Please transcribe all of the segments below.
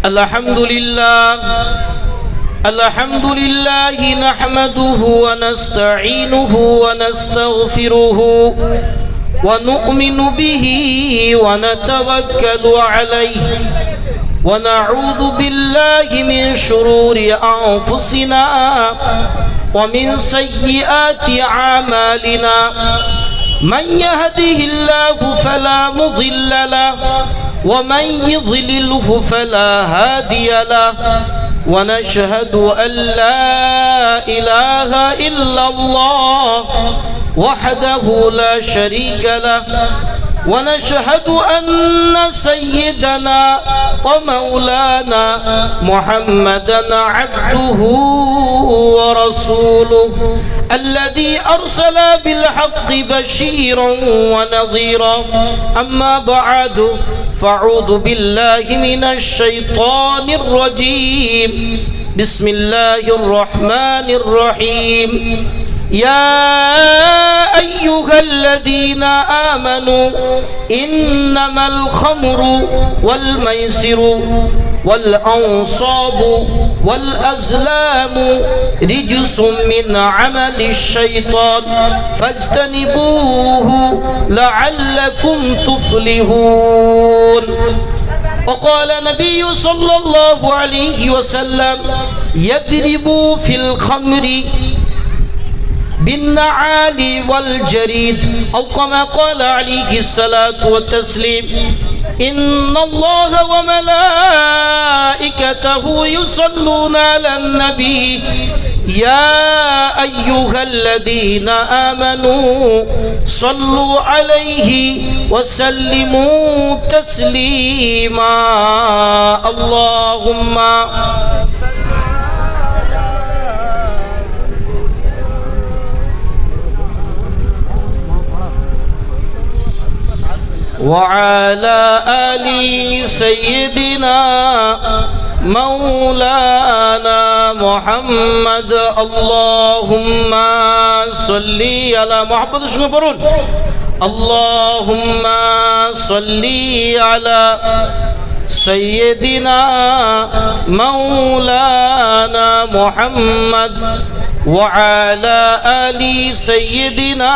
الحمد لله نحمده ونستعينه ونستغفره ونؤمن به ونتوكل عليه ونعوذ بالله من شرور أنفسنا ومن سيئات أعمالنا من يهده الله فلا مضل له ومن يضلله فلا هادي له ونشهد أن لا إله إلا الله وحده لا شريك له ونشهد أن سيدنا ومولانا محمدا عبده ورسوله الذي أرسل بالحق بشيرا ونذيرا أما بعد فأعوذ بالله من الشيطان الرجيم بسم الله الرحمن الرحيم يا أيها الذين آمنوا إنما الخمر والميسر والأنصاب والأزلام رجس من عمل الشيطان فاجتنبوه لعلكم تفلحون وقال النبي صلى الله عليه وسلم يضربوا في الخمر بالنعال والجريد أو كما قال عليه الصلاة والتسليم إن الله وملائكته يصلون على النبي يا أيها الذين آمنوا صلوا عليه وسلموا تسليما اللهم وعلى آل سيدنا مولانا محمد اللهم صل على محمد شكرا اللهم صل على سيدنا مولانا محمد وعلى آل سيدنا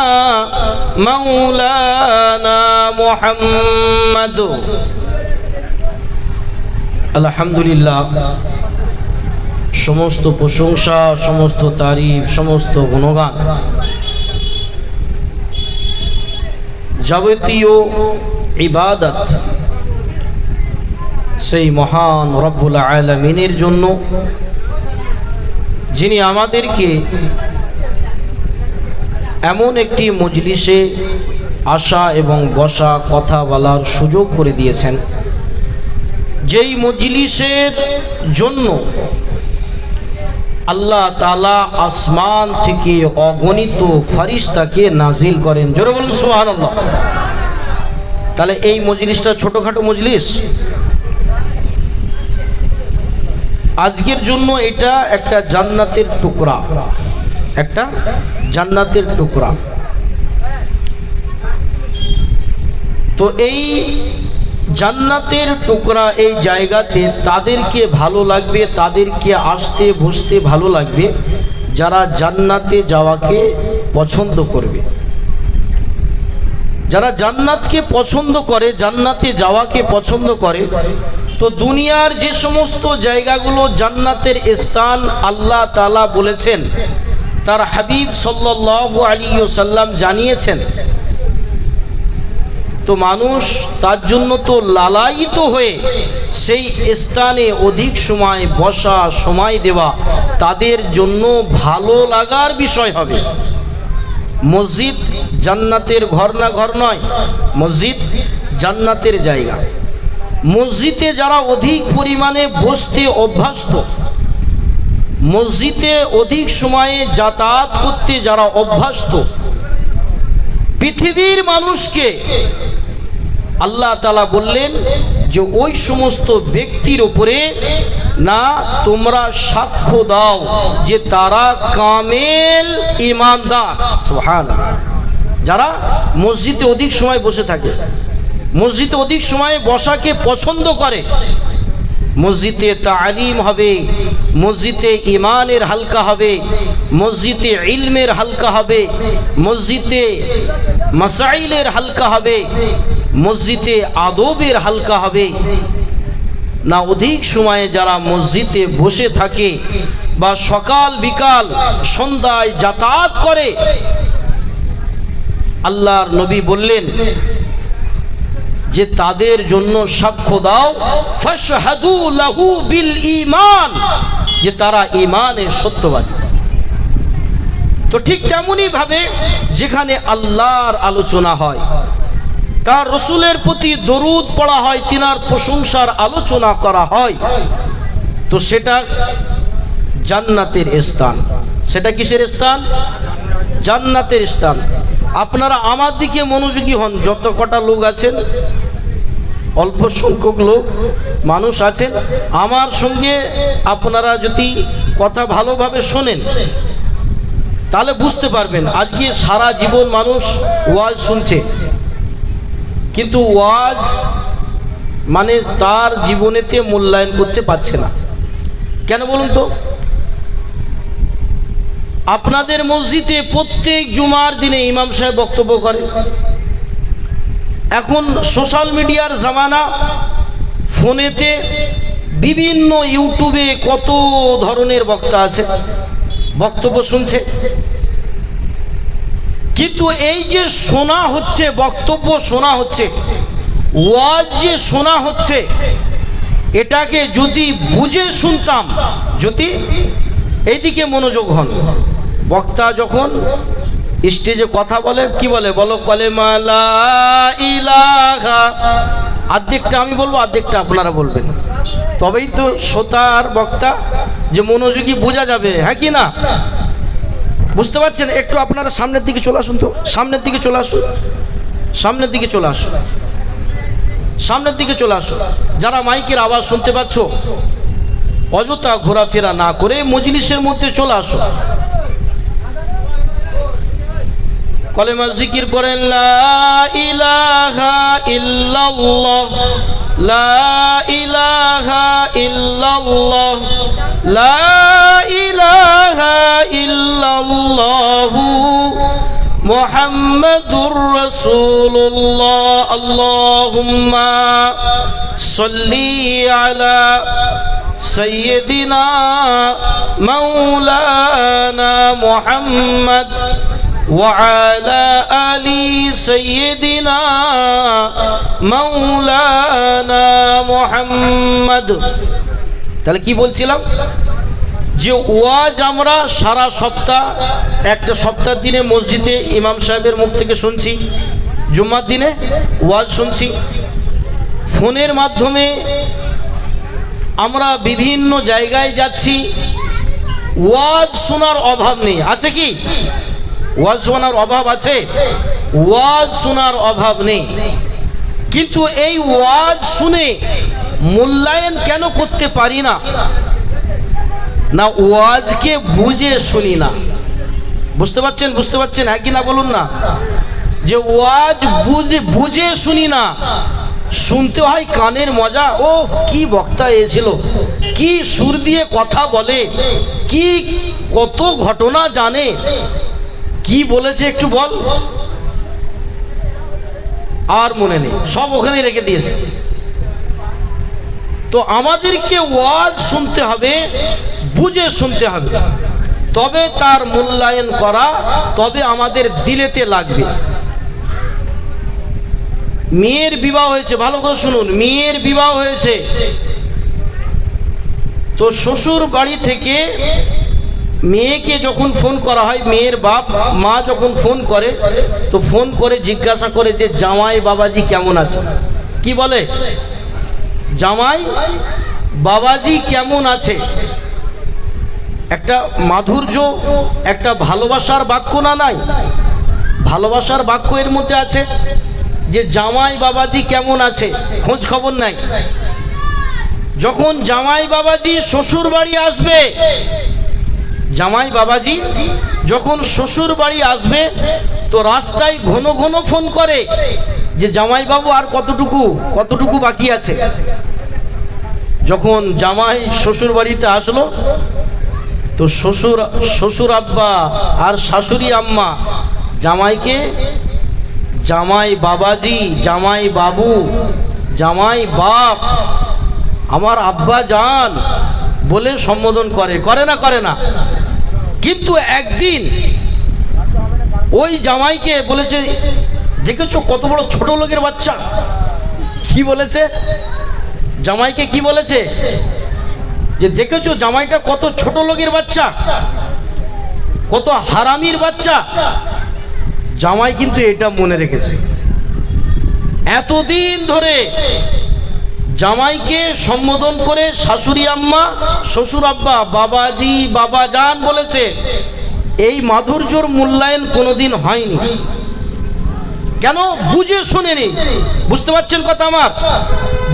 مولانا محمد আলহামদুলিল্লাহ সমস্ত প্রশংসা সমস্ত তারিফ সমস্ত গুণগান যাবতীয় ইবাদত সেই মহান রব্বুল আলামিনের জন্য যিনি আমাদেরকে এমন একটি মজলিসে আসা এবং বসা কথা বলার সুযোগ করে দিয়েছেন যেই মজলিসের জন্য আল্লাহ তাআলা আসমান থেকে অগণিত ফেরেশতাকে নাজিল করেন। জোরে বলুন সুবহানাল্লাহ। তাহলে এই মজলিসটা ছোটখাটো মজলিস? আজকের জন্য এটা একটা জান্নাতের টুকরা, একটা জান্নাতের টুকরা। তো এই জান্নাতের টুকরা এই জায়গাতে তাদেরকে ভালো লাগবে, তাদেরকে আসতে বসতে ভালো লাগবে যারা জান্নাতে যাওয়াকে পছন্দ করবে, যারা জান্নাতকে পছন্দ করে, জান্নাতে যাওয়াকে পছন্দ করে। তো দুনিয়ার যে সমস্ত জায়গাগুলো জান্নাতের স্থান আল্লাহ তাআলা বলেছেন, তার হাবিব সাল্লাল্লাহু আলাইহি ওয়াসাল্লাম জানিয়েছেন, তো মানুষ তার জন্য তো লালায়িত হয়ে সেই স্থানে অধিক সময় বসা, সময় দেওয়া তাদের জন্য ভালো লাগার বিষয় হবে। মসজিদ জান্নাতের ঘর না ঘর নয়, মসজিদ জান্নাতের জায়গা। মসজিদে যারা অধিক পরিমাণে বসতে অভ্যস্ত, মসজিদে অধিক সময়ে যাতায়াত করতে যারা অভ্যস্ত, পৃথিবীর মানুষকে আল্লাহ তাআলা বললেন যে ওই সমস্ত ব্যক্তির উপরে না তোমরা সাক্ষ্য দাও যে তারা কামেল ঈমানদার। সুবহানাল্লাহ। যারা মসজিদে অধিক সময় বসে থাকে, মসজিদে অধিক সময় বসাকে পছন্দ করে, মসজিদে তালিম হবে, মসজিদে ইমানের হালকা হবে, মসজিদে ইলমের হালকা হবে, মসজিদে মাসাইলের হালকা হবে, মসজিদে আদবের হালকা হবে না? অধিক সময়ে যারা মসজিদে বসে থাকে বা সকাল বিকাল সন্ধ্যায় যাতায়াত করে, আল্লাহর নবী বললেন যে তাদের জন্য সাক্ষ্য দাও, ফাশহাদু লাহু বিল ঈমান, যে তারা ঈমানের সত্যবাদী। তো ঠিক তেমনি ভাবে যেখানে আল্লাহর আলোচনা হয়, তার রসুলের প্রতি দরুদ পড়া হয়, তিনার প্রশংসার আলোচনা করা হয়, তো সেটা জান্নাতের স্থান। সেটা কিসের স্থান? জান্নাতের স্থান। আপনারা আমার দিকে মনোযোগী হন, যত কটা লোক আছেন, অল্প সংখ্যক লোক মানুষ আছেন, আমার সঙ্গে আপনারা যদি কথা ভালোভাবে শোনেন তাহলে বুঝতে পারবেন। আজকে সারা জীবন মানুষ ওয়াজ শুনছে, কিন্তু ওয়াজ মানে তার জীবনেতে মূল্যায়ন করতে পারছে না। কেন বলুন তো? আপনাদের মসজিদে প্রত্যেক জুমার দিনে ইমাম সাহেব বক্তব্য করে। এখন সোশ্যাল মিডিয়ার জামানা, ফোনেতে বিভিন্ন ইউটিউবে কত ধরনের বক্তা আছে, বক্তব্য শুনছে। কিন্তু এই যে শোনা হচ্ছে, বক্তব্য শোনা হচ্ছে, ওয়াজ যে শোনা হচ্ছে, এটাকে যদি বুঝে শুনতাম, যদি এইদিকে মনোযোগ হন, বক্তা যখন স্টেজে কথা বলে কি বলে? বলো কালেমা লা ইলাহা, অর্ধেকটা আমি বলবো, অর্ধেকটা আপনারা বলবেন, তবেই তো শ্রোতার বক্তা যে মনোযোগী বোঝা যাবে, হ্যাঁ কি না? বুঝতে পারছেন? একটু আপনারা সামনের দিকে চলে আসুন, তো সামনের দিকে চলে আসুন, সামনের দিকে চলে আসুন, সামনের দিকে চলে আসুন। যারা মাইকের আওয়াজ শুনতে পাচ্ছ, অযথা ঘোরাফেরা না করে মজলিসের মধ্যে চলে আসো। কলেমা জিকির করেন, লা ইলাহা ইল্লাল্লাহ, লা ইলাহা ইল্লাল্লাহ, লা ইলাহা ইল্লাল্লাহ, মুহাম্মাদুর রাসূলুল্লাহ, আল্লাহুম্মা সাল্লি আলা সাইয়্যিদিনা মাওলানা মুহাম্মদ وعلى آل سيدنا مولانا محمد। তাহলে কি বলছিলাম? যে ওয়াজ আমরা সারা সপ্তাহ, একটা সপ্তাহ দিনে মসজিদে ইমাম সাহেবের মুখ থেকে শুনছি, জুম্মার দিনে ওয়াজ শুনছি, ফোনের মাধ্যমে আমরা বিভিন্ন জায়গায় যাচ্ছি, ওয়াজ শোনার অভাব নেই। আছে কি? ওয়াজ শোনার অভাব আছে? ওয়াজ শোনার অভাব নেই, কিন্তু এই ওয়াজ শুনে মূল্যায়ন কেন করতে পারি না? না, ওয়াজকে বুঝে শুনি না। বুঝতে পারছেন? বুঝতে পারছেন, হ্যাঁ কি না বলুন না? যে ওয়াজ বুঝে শুনি না, শুনতে হয় কানের মজা। ও কি বক্তা এসেছিল, কি সুর দিয়ে কথা বলে, কি কত ঘটনা জানে, কি বলেছে একটু বল, আর মনে নেই, সব ওখানে রেখে দিয়েছে। তো আমাদেরকে ওয়াজ শুনতে হবে, বুঝে শুনতে হবে, তবে তার মূল্যায়ন করা, তবে আমাদের দিলেতে লাগবে। মেয়ের বিবাহ হয়েছে, ভালো করে শুনুন, মেয়ের বিবাহ হয়েছে, তো শ্বশুর বাড়ি থেকে মেয়েকে যখন ফোন করা হয়, মেয়ের বাপ মা যখন ফোন করে, তো ফোন করে জিজ্ঞাসা করে যে জামাই বাবাজি কেমন আছে। কি বলে? জামাই বাবাজি কেমন আছে। একটা মাধুর্য, একটা ভালোবাসার বাক্য না? নাই, ভালোবাসার বাক্য এর মধ্যে আছে যে জামাই বাবাজি কেমন আছে, খোঁজ খবর নাই। যখন জামাই বাবাজি শ্বশুর বাড়ি আসবে, জামাই বাবাজি যখন শ্বশুর বাড়ি আসবে, তো রাস্তায় ঘন ঘন ফোন করে যে জামাই বাবু আর কতটুকু বাকি আছে। যখন জামাই শ্বশুর বাড়িতে আসলো, তো শ্বশুর আব্বা আর শাশুড়ি আম্মা জামাইকে জামাই বাবাজি, জামাই বাবু, জামাই বাপ, আমার আব্বা জান বলে সম্বোধন করে না করে না? কিন্তু একদিন ওই জামাইকে বলেছে, দেখেছো কত বড় ছোট লোকের বাচ্চা। কি বলেছে জামাইকে? কি বলেছে? যে দেখেছো জামাইটা কত ছোট লোকের বাচ্চা, কত হারামির বাচ্চা। জামাই কিন্তু এটা মনে রেখেছে। এতদিন ধরে জামাইকে সম্বোধন করে শাশুড়ি আম্মা, শ্বশুর আব্বা, বাবাজি, বাবাজান বলেছে, এই মাধুর্যর মূল্যায়ন কোনোদিন হয়নি। কেন? বুঝে শোনেনি। বুঝতে পারছেন কথা আমার?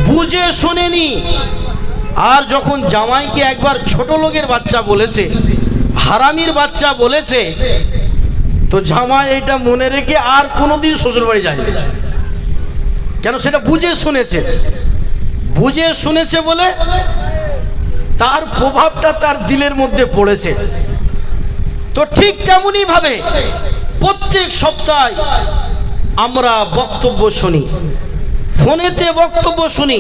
বুঝে শোনেনি। আর যখন জামাইকে একবার ছোট লোকের বাচ্চা বলেছে, হারামির বাচ্চা বলেছে, তো জামাই এটা মনে রেখে আর কোনোদিন শ্বশুর বাড়ি যায়নি। কেন? সেটা বুঝে শুনেছে। বুঝে শুনেছে বলে তার প্রভাবটা তার দিলের মধ্যে পড়েছে। তো ঠিক তেমনি ভাবে প্রত্যেক সপ্তাহে আমরা বক্তব্য শুনি, ফোনেতে বক্তব্য শুনি,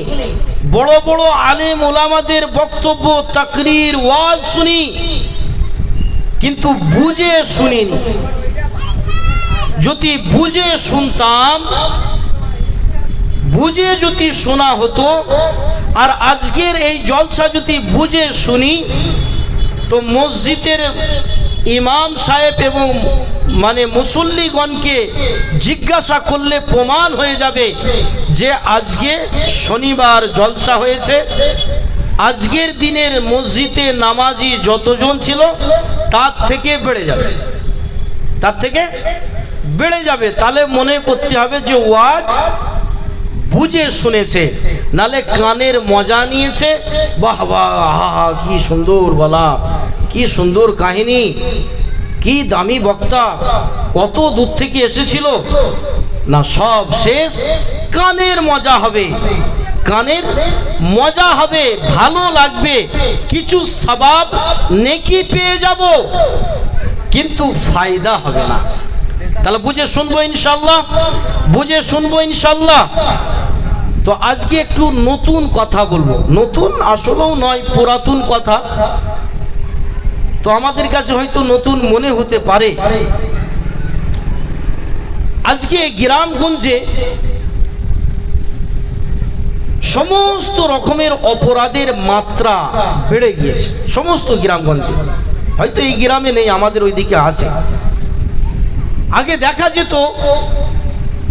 বড় বড় আলেম ওলামাদের বক্তব্য, তাকরীর, ওয়াজ শুনি, কিন্তু বুঝে শুনিনি। যদি বুঝে শুনতাম, বুঝে যদি শোনা হতো, আর আজকের এই জলসা যদি বুঝে শুনি, তো মসজিদের ইমাম সাহেব এবং মুসল্লিগণকে জিজ্ঞাসা করলে প্রমাণ হয়ে যাবে যে আজকে শনিবার জলসা হয়েছে। আজকের দিনের মসজিদে নামাজি যতজন ছিল তার থেকে বেড়ে যাবে, তার থেকে বেড়ে যাবে। তাহলে মনে করতে হবে যে ওয়াজ বুঝে শুনেছে, নালে কানের মজা নিয়েছে। বাহ বাহ, কি সুন্দর গলা, কি সুন্দর কাহিনী, কি দামি বক্তা, কত দূর থেকে এসেছিল। না, সব শেষ। কানের মজা হবে, কানের মজা হবে, ভালো লাগবে, কিছু সওয়াব নেকি পেয়ে যাব, কিন্তু ফায়দা হবে না। তাহলে বুঝে শুনবো ইনশাআল্লাহ, বুঝে শুনবো ইনশাআল্লাহ। তো আজকে একটু নতুন কথা বলবো, নতুন আসলেও নয়, পুরাতন কথা। তো আমাদের কাছে হয়তো নতুন মনে হতে পারে। আজকে গ্রামগঞ্জে সমস্ত রকমের অপরাধের মাত্রা বেড়ে গিয়েছে, সমস্ত গ্রামগঞ্জে। হয়তো এই গ্রামে নেই, আমাদের ওইদিকে আছে। আগে দেখা যেত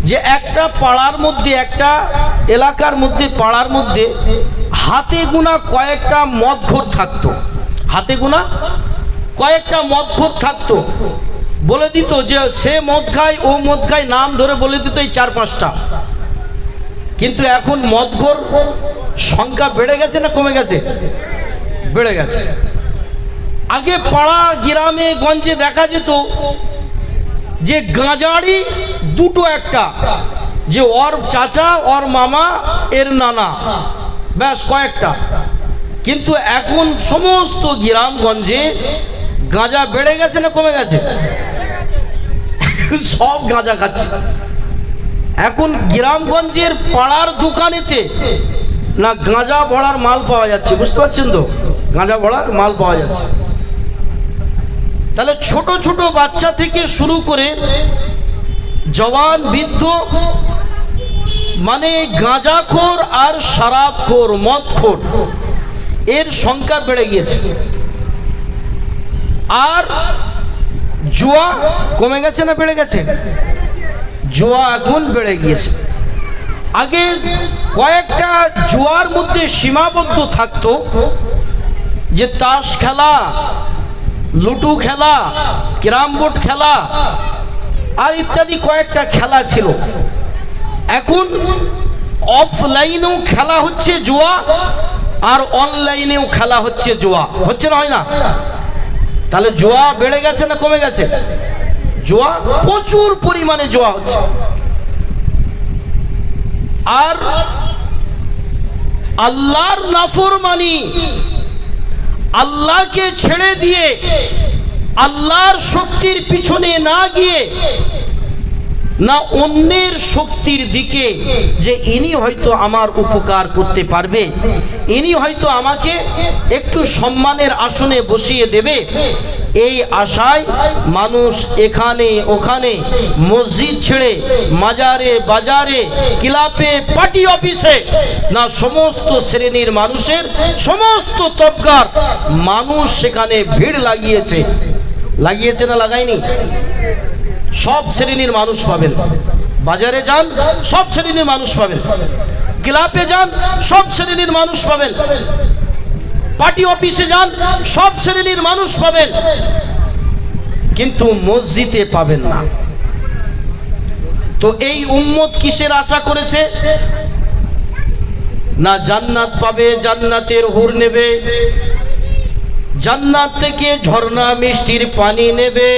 যে একটা পাড়ার মধ্যে, একটা এলাকার মধ্যে, পাড়ার মধ্যে হাতে গোনা কয়েকটা মদখোর থাকতো, হাতে গোনা কয়েকটা মদখোর থাকতো। বলে দিত যে সে মদ খায়, ও মদ খায়, নাম ধরে বলে দিত এই 4-5টা। কিন্তু এখন মদখোর সংখ্যা বেড়ে গেছে না কমে গেছে? বেড়ে গেছে। আগে পাড়া গ্রামে গঞ্জে দেখা যেত যে গাঁজাড়ি দুটো একটা, যে ওর চাচা, ওর মামা, এর নানা, ব্যাস কয়েকটা। কিন্তু এখন সমস্ত গ্রামগঞ্জে গাঁজা বেড়ে গেছে না কমে গেছে? সব গাঁজা খাচ্ছে। এখন গ্রামগঞ্জের পাড়ার দোকানেতে না গাঁজা ভরার মাল পাওয়া যাচ্ছে। বুঝতে পারছেন তো? গাঁজা ভরার মাল পাওয়া যাচ্ছে। তাহলে ছোট ছোট বাচ্চা থেকে শুরু করে জওয়ান, বৃদ্ধ, গাঁজাখোর আর শরাবখোর, মদখোর, এর সংখ্যা বেড়ে গিয়েছে। আর জুয়া কমে গেছে না বেড়ে গেছে? জুয়া এখন বেড়ে গিয়েছে। আগে কয়েকটা জুয়ার মধ্যে সীমাবদ্ধ থাকতো, যে তাস খেলা, লুডু খেলা, ক্যারাম বোর্ড খেলা আর ইত্যাদি কয়েকটা খেলা ছিল। এখন অফলাইনেও খেলা হচ্ছে জুয়া, আর অনলাইনেও খেলা হচ্ছে জুয়া। হচ্ছে না? হয় না? তাহলে জুয়া বেড়ে গেছে না কমে গেছে? জুয়া প্রচুর পরিমাণে জুয়া হচ্ছে। আর আল্লাহর নাফরমানি, আল্লাহকে ছেড়ে দিয়ে আল্লাহর শক্তির পিছনে না গিয়ে, না অন্যের শক্তির দিকে, যে ইনি হয়তো আমার উপকার করতে পারবে, ইনি হয়তো আমাকে একটু সম্মানের আসনে বসিয়ে দেবে, এই আশায় মানুষ এখানে ওখানে মসজিদ ছেড়ে মাজারে বাজারে ক্লাবে পার্টি অফিসে, না সমস্ত শ্রেণীর মানুষের সমস্ত তবকার মানুষ সেখানে ভিড় লাগিয়েছে। লাগিয়েছে না লাগায়নি? সব শ্রেণীর মানুষ পাবেন। বাজারে যান, সব শ্রেণীর মানুষ পাবেন। ক্লাবে যান, সব শ্রেণীর মানুষ পাবেন। পার্টি অফিসে যান, সব শ্রেণীর মানুষ পাবেন, কিন্তু মসজিদে পাবেন না। তো এই উম্মত কিসের আশা করেছে? না জান্নাত পাবে, জান্নাতের হুর নেবে, জান্নাত থেকে ঝর্ণা মিষ্টির পানি নেবে,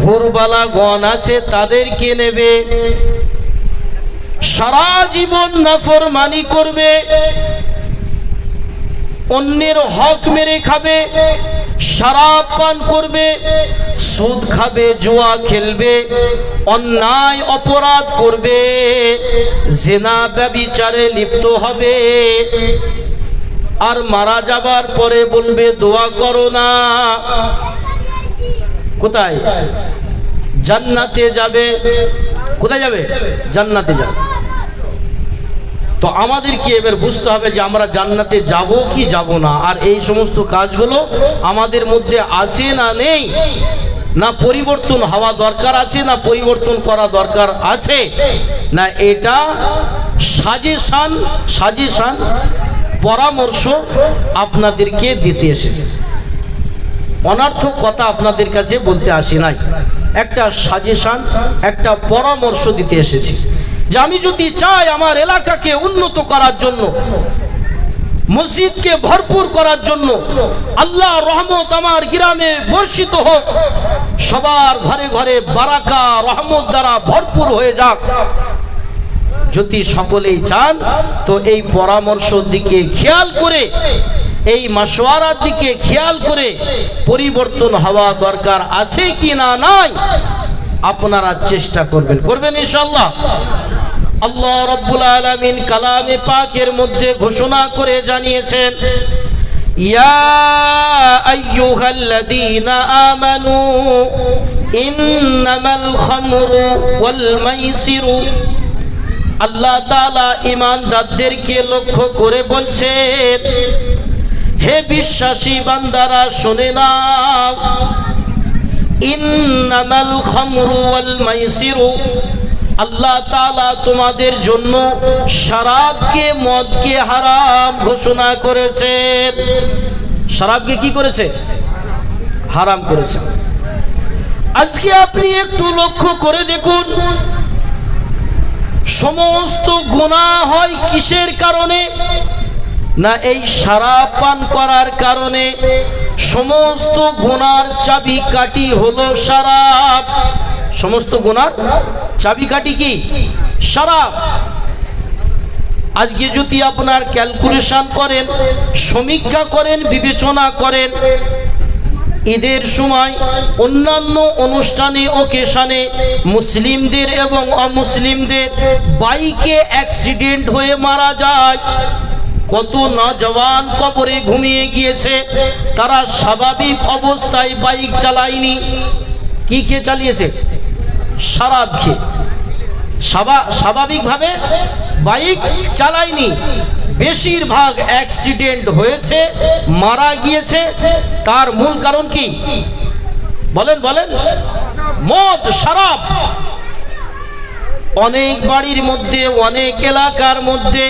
হুরবালা গণ আছে তাদেরকে নেবে, সারা জীবন নাফরমানি করবে, অন্যের হক মেরে খাবে, শরাব পান করবে, সুদ খাবে, জুয়া খেলবে, অন্যায় অপরাধ করবে, জিনা ব্যভিচারে লিপ্ত হবে, আর মারা যাবার পরে বলবে দোয়া করো না। কোথায়? জান্নাতে যাবে। কোথায় যাবে? জান্নাতে যাবে। তো আমাদেরকে এবার বুঝতে হবে যে আমরা জান্নাতে যাব কি যাব না, আর এই সমস্ত কাজগুলো আমাদের মধ্যে আছে না নেই, না পরিবর্তন হওয়া দরকার আছে, না পরিবর্তন করা দরকার আছে, না এটা সাজেশন পরামর্শ আপনাদেরকে দিতে এসেছে। অনর্থক কথা আপনাদের কাছে বলতে আসি নাই, একটা সাজেশন, একটা পরামর্শ দিতে এসেছি যে আমি যদি চাই আমার এলাকাকে উন্নত করার জন্য, মসজিদকে ভরপুর করার জন্য, আল্লাহ রহমত আমার গ্রামে বর্ষিত হোক, সবার ঘরে ঘরে বারাকা রহমত দ্বারা ভরপুর হয়ে যাক, যদি সকলেই চান তো এই পরামর্শের দিকে খেয়াল করে, এই মাশওয়ারার দিকে খেয়াল করে পরিবর্তন হওয়া দরকার আছে কি না নাই আপনারা চেষ্টা করবেন ইনশাআল্লাহ। আল্লাহ রাব্বুল আলামিন কালামে পাকের মধ্যে ঘোষণা করে জানিয়েছেন, ইয়া আইয়ুহাল্লাযীনা আমানু ইন্নামাল খামরু ওয়াল মাইসিরু। আল্লাহ তাআলা ঈমানদারদেরকে লক্ষ্য করে বলছেন, হে বিশ্বাসী বান্দারা শুনে নাও, ইন্নামাল খামরু ওয়াল মাইসিরু, আল্লাহ তাআলা তোমাদের জন্য শরাবকে, মদকে হারাম ঘোষণা করেছেন। শরাবকে কি করেছে? হারাম করেছে। আজকে আপনি একটু লক্ষ্য করে দেখুন, সমস্ত গুনাহ হয় কিসের কারণে? না এই শরাব পান করার কারণে। সমস্ত গুনার চাবিকাঠি হলো শরাব। সমস্ত গুনার চাবিকাঠি কি? শরাব। আজকে যদি আপনার ক্যালকুলেশন করেন, সমীক্ষা করেন, বিবেচনা করেন, ঈদের সময় অন্যান্য অনুষ্ঠানে ওকেশনে মুসলিমদের এবং অমুসলিমদের বাইকে অ্যাক্সিডেন্ট হয়ে মারা যায়। কত নওজওয়ান কবরে ঘুমিয়ে গিয়েছে, তারা স্বাভাবিক অবস্থায় বাইক চালায়নি। কি খেয়ে চালিয়েছে? শরাব খেয়ে। স্বাভাবিকভাবে বাইক চালায়নি। বেশিরভাগ অ্যাক্সিডেন্ট হয়েছে, মারা গিয়েছে, তার মূল কারণ কি? বলেন বলেন। মদ, শরাব। অনেক বাড়ির মধ্যে, অনেক এলাকার মধ্যে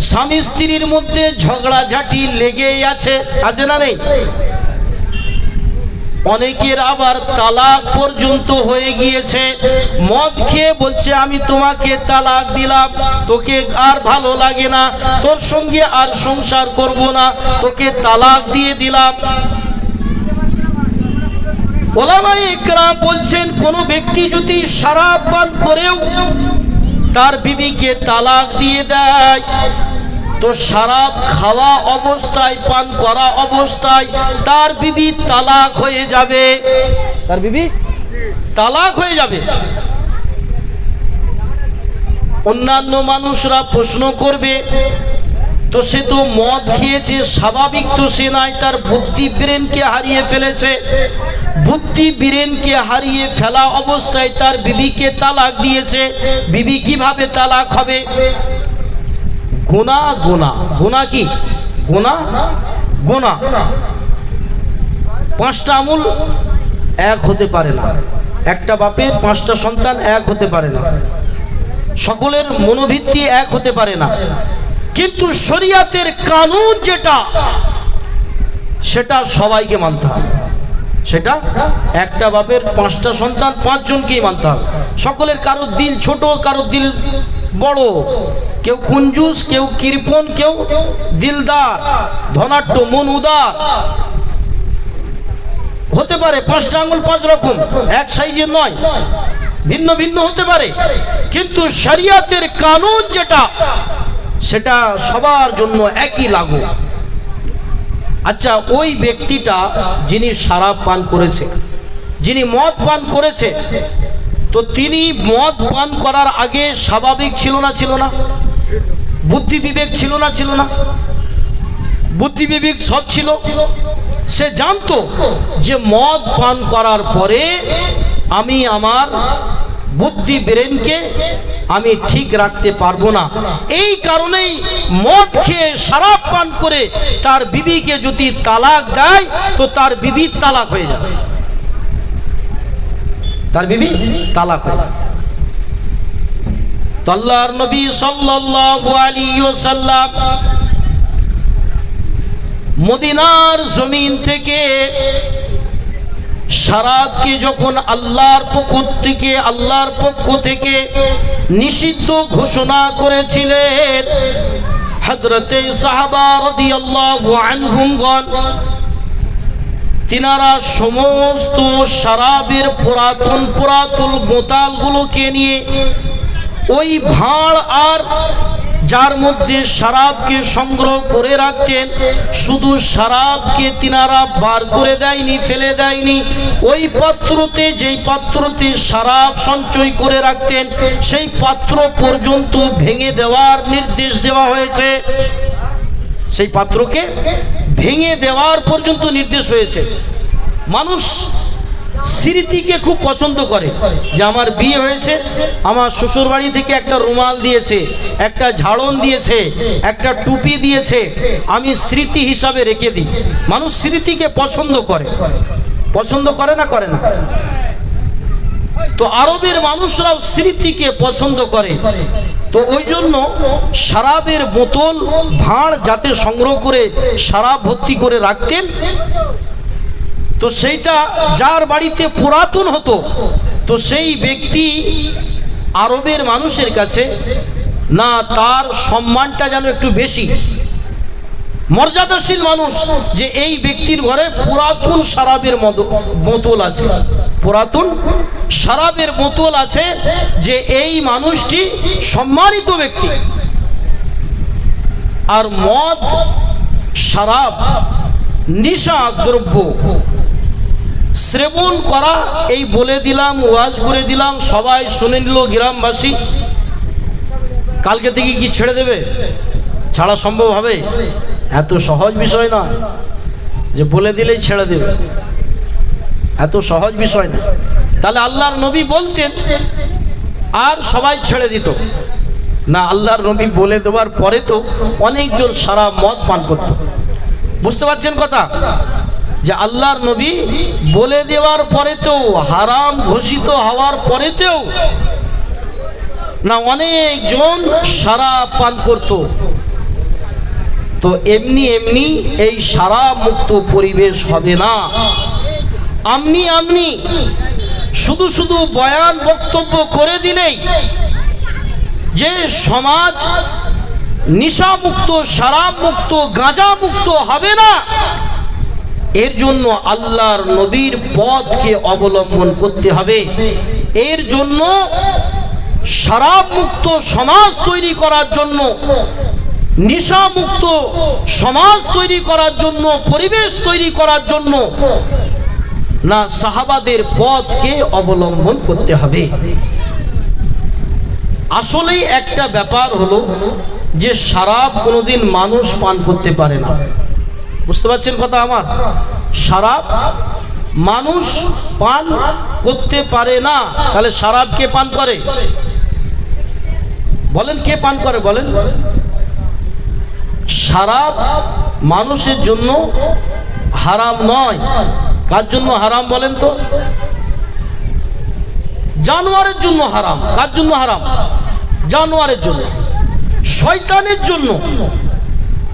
স্বামী স্ত্রীর মধ্যে ঝগড়াঝাটি লেগেই আছে না নেই? অনেকের আবার তালাক পর্যন্ত হয়ে গিয়েছে। মদ খেয়ে বলছে আমি তোমাকে তালাক দিলাম, তোকে আর ভালো লাগে না, তোর সঙ্গে আর সংসার করব না, তোকে তালাক দিয়ে দিলাম। ওলামায়ে ইকরাম বলছেন, কোন ব্যক্তি যদি শরাব পান করেও তার বিবিকে তালাক দিয়ে দেয়, তো শরাব খাওয়া অবস্থায়, পান করা অবস্থায় তার বিবি তালাক হয়ে যাবে, তার বিবি তালাক হয়ে যাবে। অন্যান্য মানুষরা প্রশ্ন করবে, তো সে তো মদ খেয়েছে, স্বাভাবিক তো সে নাই, তার বুদ্ধি ব্রেনকে হারিয়ে ফেলেছে, বুদ্ধি ব্রেনকে হারিয়ে ফেলা অবস্থায় তার বিবিকে তালাক দিয়েছে, বিবি কিভাবে তালাক হবে? গুনাহ, গুনাহ, গুনাহ কি? গুনাহ, গুনাহ। 5টা আঙুল এক হতে পারে না, একটা বাপের 5টা সন্তান এক হতে পারে না, সকলের মনোভিত্তি এক হতে পারে না, কিন্তু শরীয়তের কানুন যেটা সেটা সবাইকে মানতে হবে। সেটা একটা বাপের 5টা সন্তান 5 জনকেই মানতে হবে। সকলের, কারো দিল ছোট, কারো দিল বড়, কেউ কুঞ্জুস, কেউ কৃপণ, কেউ দিলদার, ধনাঢ্য, মন উদার হতে পারে। 5টা আঙ্গুল 5 রকম, এক সাইজের নয়, ভিন্ন ভিন্ন হতে পারে, কিন্তু শরীয়তের কানুন যেটা সেটা সবার জন্য একই লাগু। আচ্ছা, ওই ব্যক্তিটা যিনি শরাব পান করেছে, যিনি মদ পান করেছে, তো তিনি মদ পান করার আগে স্বাভাবিক ছিল না? ছিল না? বুদ্ধি বিবেক ছিল না? ছিল না? বুদ্ধি বিবেক সৎ ছিল। সে জানতো যে মদ পান করার পরে আমি আমার বুদ্ধি ব্রেনকে আমি ঠিক রাখতে পারবো না, এই কারণেই মদ খেয়ে শরাব পান করে তার বিবিকে যদি তালাক দেয় তো তার বিবি তালাক হয়ে যাবে, তার বিবি তালাক হয়ে যাবে। তো আল্লাহর নবী সাল্লাল্লাহু আলাইহি ওয়াসাল্লাম মদিনার জমিন থেকে শরাবকে যখন আল্লাহর পক্ষ থেকে নিষিদ্ধ ঘোষণা করেছিলেন, হযরতে সাহাবা রাদিয়াল্লাহু আনহুমগণ তিনারা সমস্ত শরাবের পুরাতন বোতলগুলোকে নিয়ে ওই ভাঁড় আর যার মধ্যে শরাবকে সংগ্রহ করে রাখতেন, শুধু শরাবকে তিনারা বার করে দেয়নি, ফেলে দেয়নি, ওই পাত্রতে, যেই পাত্রতে শরাব সঞ্চয় করে রাখতেন সেই পাত্র পর্যন্ত ভেঙে দেওয়ার নির্দেশ দেওয়া হয়েছে। সেই পাত্রকে ভেঙে দেওয়ার পর্যন্ত নির্দেশ হয়েছে। মানুষ স্মৃতিকে খুব পছন্দ করে, যে আমার বিয়ে হয়েছে, আমার শ্বশুর বাড়ি থেকে একটা রুমাল দিয়েছে, একটা ঝাড়ন দিয়েছে, একটা টুপি দিয়েছে, আমি স্মৃতি হিসাবে রেখে দিই। মানুষ স্মৃতিকে পছন্দ করে, পছন্দ করে না? করে না? তো আরবের মানুষরাও স্মৃতিকে পছন্দ করে, তো ওই জন্য শরাবের বোতল, ভাঁড় যাতে সংগ্রহ করে শরাব ভর্তি করে রাখতেন, তো সেইটা যার বাড়িতে পুরাতন হতো, তো সেই ব্যক্তি আরবের মানুষের কাছে না, তার সম্মানটা যেন একটু বেশি, মর্যাদাশীল মানুষ, যে এই ব্যক্তির ঘরে পুরাতন শরাবের বোতল আছে, পুরাতন শরাবের বোতল আছে, যে এই মানুষটি সম্মানিত ব্যক্তি। আর মদ, শরাব নিশা দ্রব্য শ্রবণ করা, এই বলে দিলাম, ওয়াজ করে দিলাম, সবাই শুনে নিল গ্রামবাসী, কালকে থেকে কি ছেড়ে দেবে? ছাড়া সম্ভব হবে? এত সহজ বিষয় না যে বলে দিলেই ছেড়ে দেবে, এত সহজ বিষয় না। তাহলে আল্লাহর নবী বলতেন আর সবাই ছেড়ে দিত না, আল্লাহর নবী বলে দেওয়ার পরে তো অনেকজন সারা মদ পান করত। বুঝতে পারছেন কথা? যে আল্লাহর নবী বলে দেওয়ার পরেতেও, হারাম ঘোষিত হওয়ার পরেতেও না অনেকজন শরাব পান করত। তো এমনি এমনি এই শরাব মুক্ত পরিবেশ হবে না। আমনি শুধু শুধু বয়ান বক্তব্য করে দিলেই যে সমাজ নিশা মুক্ত, শরাব মুক্ত, গাঁজা মুক্ত হবে না, এর জন্য আল্লাহর নবীর পথকে অবলম্বন করতে হবে। এর জন্য শরাব মুক্ত সমাজ তৈরি করার জন্য, নেশা মুক্ত সমাজ তৈরি করার জন্য, পরিবেশ তৈরি করার জন্য, না সাহাবাদের পথকে অবলম্বন করতে হবে। আসলেই একটা ব্যাপার হলো যে শরাব কোনোদিন মানুষ পান করতে পারে না। বুঝতে পারছেন কথা আমার? শরাব মানুষ পান করতে পারে না। তাহলে শরাব কে পান করে? বলেন কে পান করে? বলেন। শরাব মানুষের জন্য হারাম নয়। কার জন্য হারাম বলেন তো? জানোয়ারের জন্য হারাম। কার জন্য হারাম? জানোয়ারের জন্য, শয়তানের জন্য।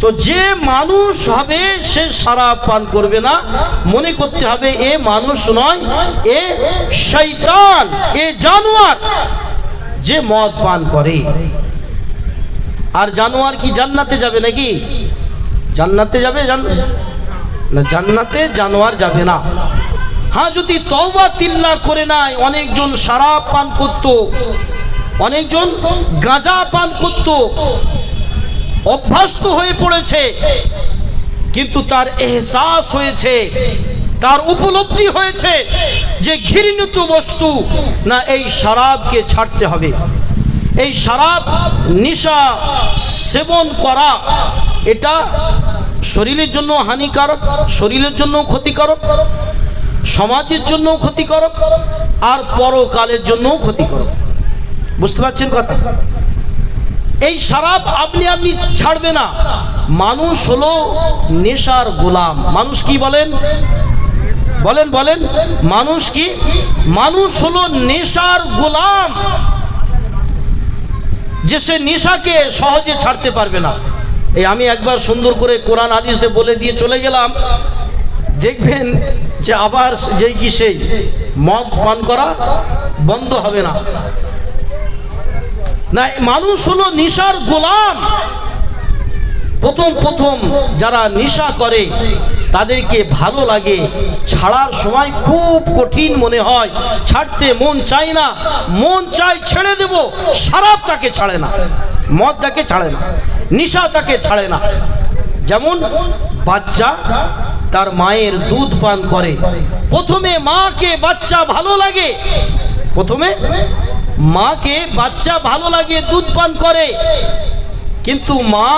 তো যে মানুষ হবে সে শরাব পান করবে না। মনে করতে হবে এ মানুষ নয়, এ শয়তান, এ জানোয়ার যে মদ পান করে। আর জানোয়ার কি জান্নাতে যাবে নাকি? জান্নাতে যাবে না, জান্নাতে জানোয়ার যাবে না। হ্যাঁ, যদি তওবা তিল্লা করে নাই। অনেকজন শরাব পান করত, অনেকজন গাঁজা পান করত, অভ্যস্ত হয়ে পড়েছে, কিন্তু তার এহসাস হয়েছে, তার উপলব্ধি হয়েছে যে ঘৃণিত বস্তু না, এই শরাবকে ছাড়তে হবে। এই শরাব নেশা সেবন করা এটা শরীরের জন্য হানিকারক, শরীরের জন্য ক্ষতিকারক, সমাজের জন্য ক্ষতিকারক, আর পরকালের জন্য ক্ষতিকারক। বুঝতে পারছেন কথা? এই শরাব আপনি ছাড়বে না। মানুষ হলো নেশার গোলাম। মানুষ কি বলেন? বলেন বলেন। মানুষ কি? মানুষ হলো নেশার গোলাম, যে সে নেশাকে সহজে ছাড়তে পারবে না। এই আমি একবার সুন্দর করে কোরআন হাদিসে বলে দিয়ে চলে গেলাম, দেখবেন যে আবার যেই কি সেই মদ পান করা বন্ধ হবে না। না, মানুষ হলো নেশার গোলাম। প্রথম যারা নেশা করে তাদেরকে ভালো লাগে, ছাড়ার সময় খুব কঠিন মনে হয়, ছাড়তে মন চায় না, মন চায় ছেড়ে দেব। শরাব তাকে ছাড়ে না, মদ তাকে ছাড়ে না, নেশা তাকে ছাড়ে না। যেমন বাচ্চা তার মায়ের দুধ পান করে, প্রথমে মাকে বাচ্চা ভালো লাগে, প্রথমে মাকে বাচ্চা ভালো লাগে, দুধ পান করে। কিন্তু মা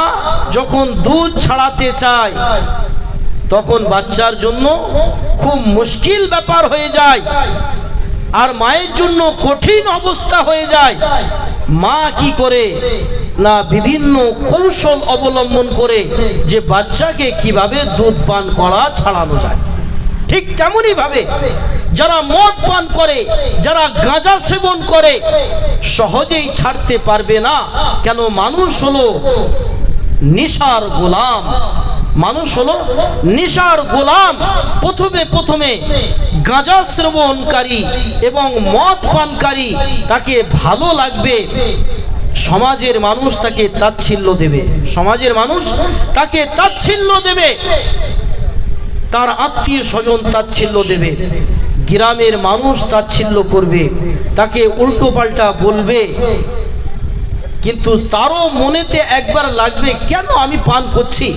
যখন দুধ ছাড়াতে চায় তখন বাচ্চার জন্য খুব মুশকিল ব্যাপার হয়ে যায়, আর মায়ের জন্য কঠিন অবস্থা হয়ে যায়। মা কি করে না, বিভিন্ন কৌশল অবলম্বন করে যে বাচ্চাকে কিভাবে দুধ পান করা ছাড়ানো যায়। ঠিক তেমনি ভাবে যারা মদ পান করে, যারা গাঁজা সেবন করে, সহজেই ছাড়তে পারবে না। কেন? মানুষ হলো নেশার গোলাম। মানুষ হলো নেশার গোলাম। প্রথমে গাঁজা সেবনকারী এবং মদ পানকারী তাকে ভালো লাগবে, সমাজের মানুষ তাকে তাচ্ছিল্য দেবে, সমাজের মানুষ তাকে তাচ্ছিল্য দেবে, তার আত্মীয় স্বজন তাচ্ছিল্য দেবে, গ্রামের মানুষ তাচ্ছিল্য করবে, তাকে উল্টো পাল্টা বলবে। কিন্তু তারও মনেতে একবার লাগবে, কেন আমি পান করছি,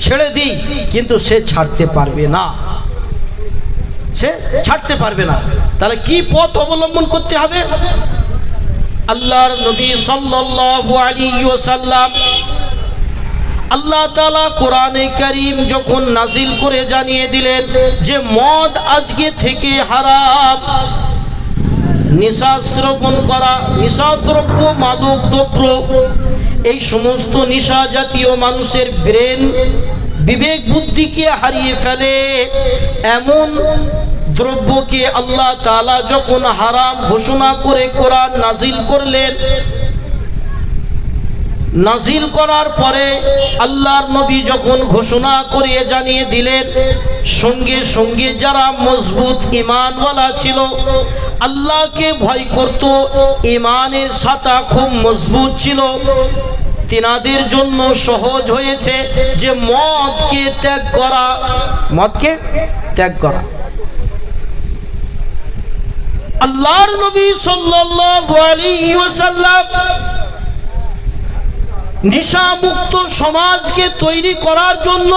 ছেড়ে দিই। কিন্তু সে ছাড়তে পারবে না, সে ছাড়তে পারবে না। তাহলে কি পথ অবলম্বন করতে হবে? আল্লাহর নবী সাল্লাল্লাহু আলাইহি ওয়াসাল্লাম, আল্লাহ তাআলা কোরআনে কারীম যখন নাজিল করে জানিয়ে দিলেন যে মদ আজকে থেকে হারাম, নেশা সেবন করা, নেশাদ্রব্য, মাদক দ্রব্য, এই সমস্ত নেশা জাতীয় মানুষের ব্রেন, বিবেক বুদ্ধিকে হারিয়ে ফেলে এমন দ্রব্যকে আল্লাহ তাআলা যখন হারাম ঘোষণা করে কোরআন নাজিল করলেন, নাজিল করার পরে আল্লাহর নবী যখন ঘোষণা করে জানিয়ে দিলেন, সঙ্গে সঙ্গে যারা মজবুত ঈমানওয়ালা ছিল, আল্লাহকে ভয় করত, ঈমানের সাতা খুব মজবুত ছিল, তিনাদের জন্য সহজ হয়েছে যে মদকে ত্যাগ করা, মদকে ত্যাগ করা। আল্লাহর নবী সাল্লাল্লাহু আলাইহি ওয়াসাল্লাম নেশামুক্ত সমাজকে তৈরি করার জন্য,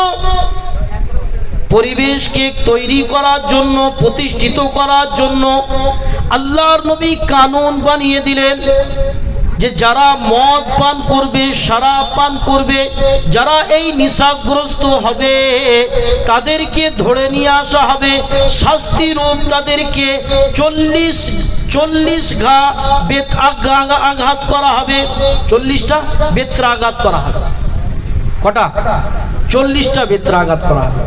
পরিবেশকে তৈরি করার জন্য, প্রতিষ্ঠিত করার জন্য আল্লাহর নবী কানুন বানিয়ে দিলেন যে যারা মদ পান করবে, শরাব পান করবে, যারা এই নেশাগ্রস্ত হবে তাদেরকে ধরে নিয়ে আসা হবে, শাস্তিরূপ তাদেরকে 40 ঘা আঘাত করা হবে। 40টা বেত্রাঘাত করা হবে। কটা? 40টা বেত্রাঘাত করা হবে।